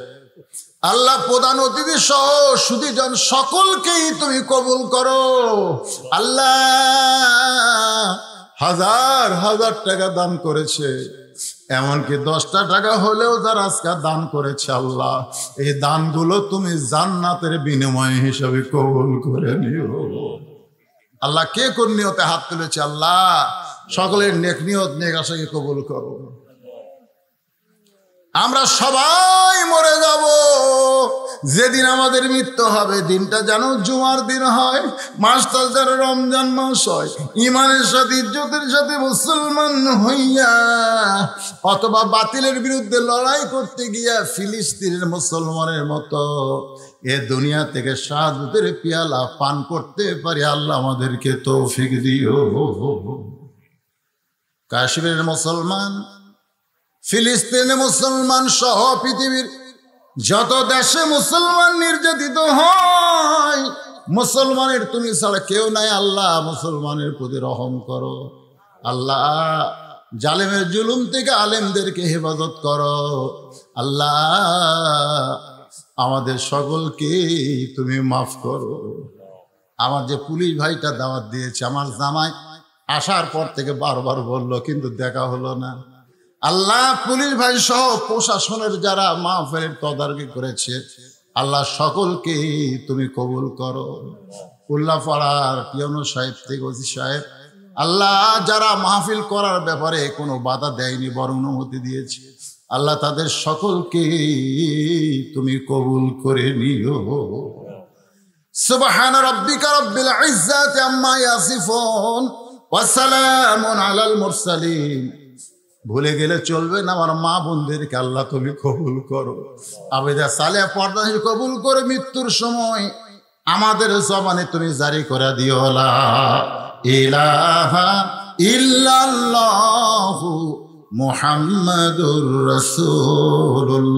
আল্লাহ প্রধান অতিথি সহ সুধীজন সকলকেই তুমি কবুল করো। আল্লাহ হাজার হাজার টাকা দান করেছে, এমনকি 10টা টাকা হলেও যারা আজকে দান করেছে, আল্লাহ এই দানগুলো তুমি জান্নাতের বিনিময় হিসাবে কবুল করে নিও। আল্লাহ কে কোন নিয়তে হাত তুলেছে, আল্লাহ সকলের নেক নিয়ত নেক আশাকে কবুল করো। আমরা সবাই মরে যাব, যেদিন আমাদের মৃত্যু হবে দিনটা যেন জুমার দিন হয়, মাসটা যেন রমজান মাস হয়, ইমানের সাথে ইজ্জতের সাথে মুসলমান হইয়া অথবা বাতিলের বিরুদ্ধে লড়াই করতে গিয়া ফিলিস্তিনের মুসলমানের মতো এ দুনিয়া থেকে শাহাদাতের পিয়ালা পান করতে পারি। আল্লাহ আমাদেরকে তৌফিক দিও। কাশ্মীরের মুসলমান, ফিলিস্তিনের মুসলমান সহ পৃথিবীর যত দেশে মুসলমান নির্যাতিত হয়, মুসলমানের তুমি ছাড়া কেউ নাই। আল্লাহ মুসলমানের প্রতি রহম করো। আল্লাহ জালেমের জুলুম থেকে আলেমদেরকে হেফাজত করো। আল্লাহ আমাদের সকলকে তুমি মাফ করো। আমার যে পুলিশ ভাইটা দাওয়াত দিয়েছে, আমার জামাই আসার পর থেকে বারবার বলল, কিন্তু দেখা হলো না। আল্লাহ পুলিশ ভাই সহ প্রশাসনের যারা মাহফিলের তদারকি করেছে, আল্লাহ সকলকে তুমি কবুল করো। উল্লাপাড়ার পিয়ানো সাহেব থেকে ওসি সাহেব, আল্লাহ যারা মাহফিল করার ব্যাপারে কোনো বাধা দেয়নি বরং অনুমতি দিয়েছে, আল্লাহ তাদের সকলকে তুমি কবুল করে নিও। সুবহান রাব্বিকা রাব্বিল ইজ্জাতি আম্মা ইয়াসিফুন ওয়া সালামুন আলাল মুরসালিন। ভুলে গেলে চলবে না, আমার মা বোনদেরকে আল্লাহ তুমি কবুল করো। আবেদা সালেহা পর্দা কবুল করে মৃত্যুর সময় আমাদের জবানে তুমি জারি করে দিও, লা ইলাহা ইল্লাল্লাহু মুহাম্মাদুর রাসূলুল্লাহ।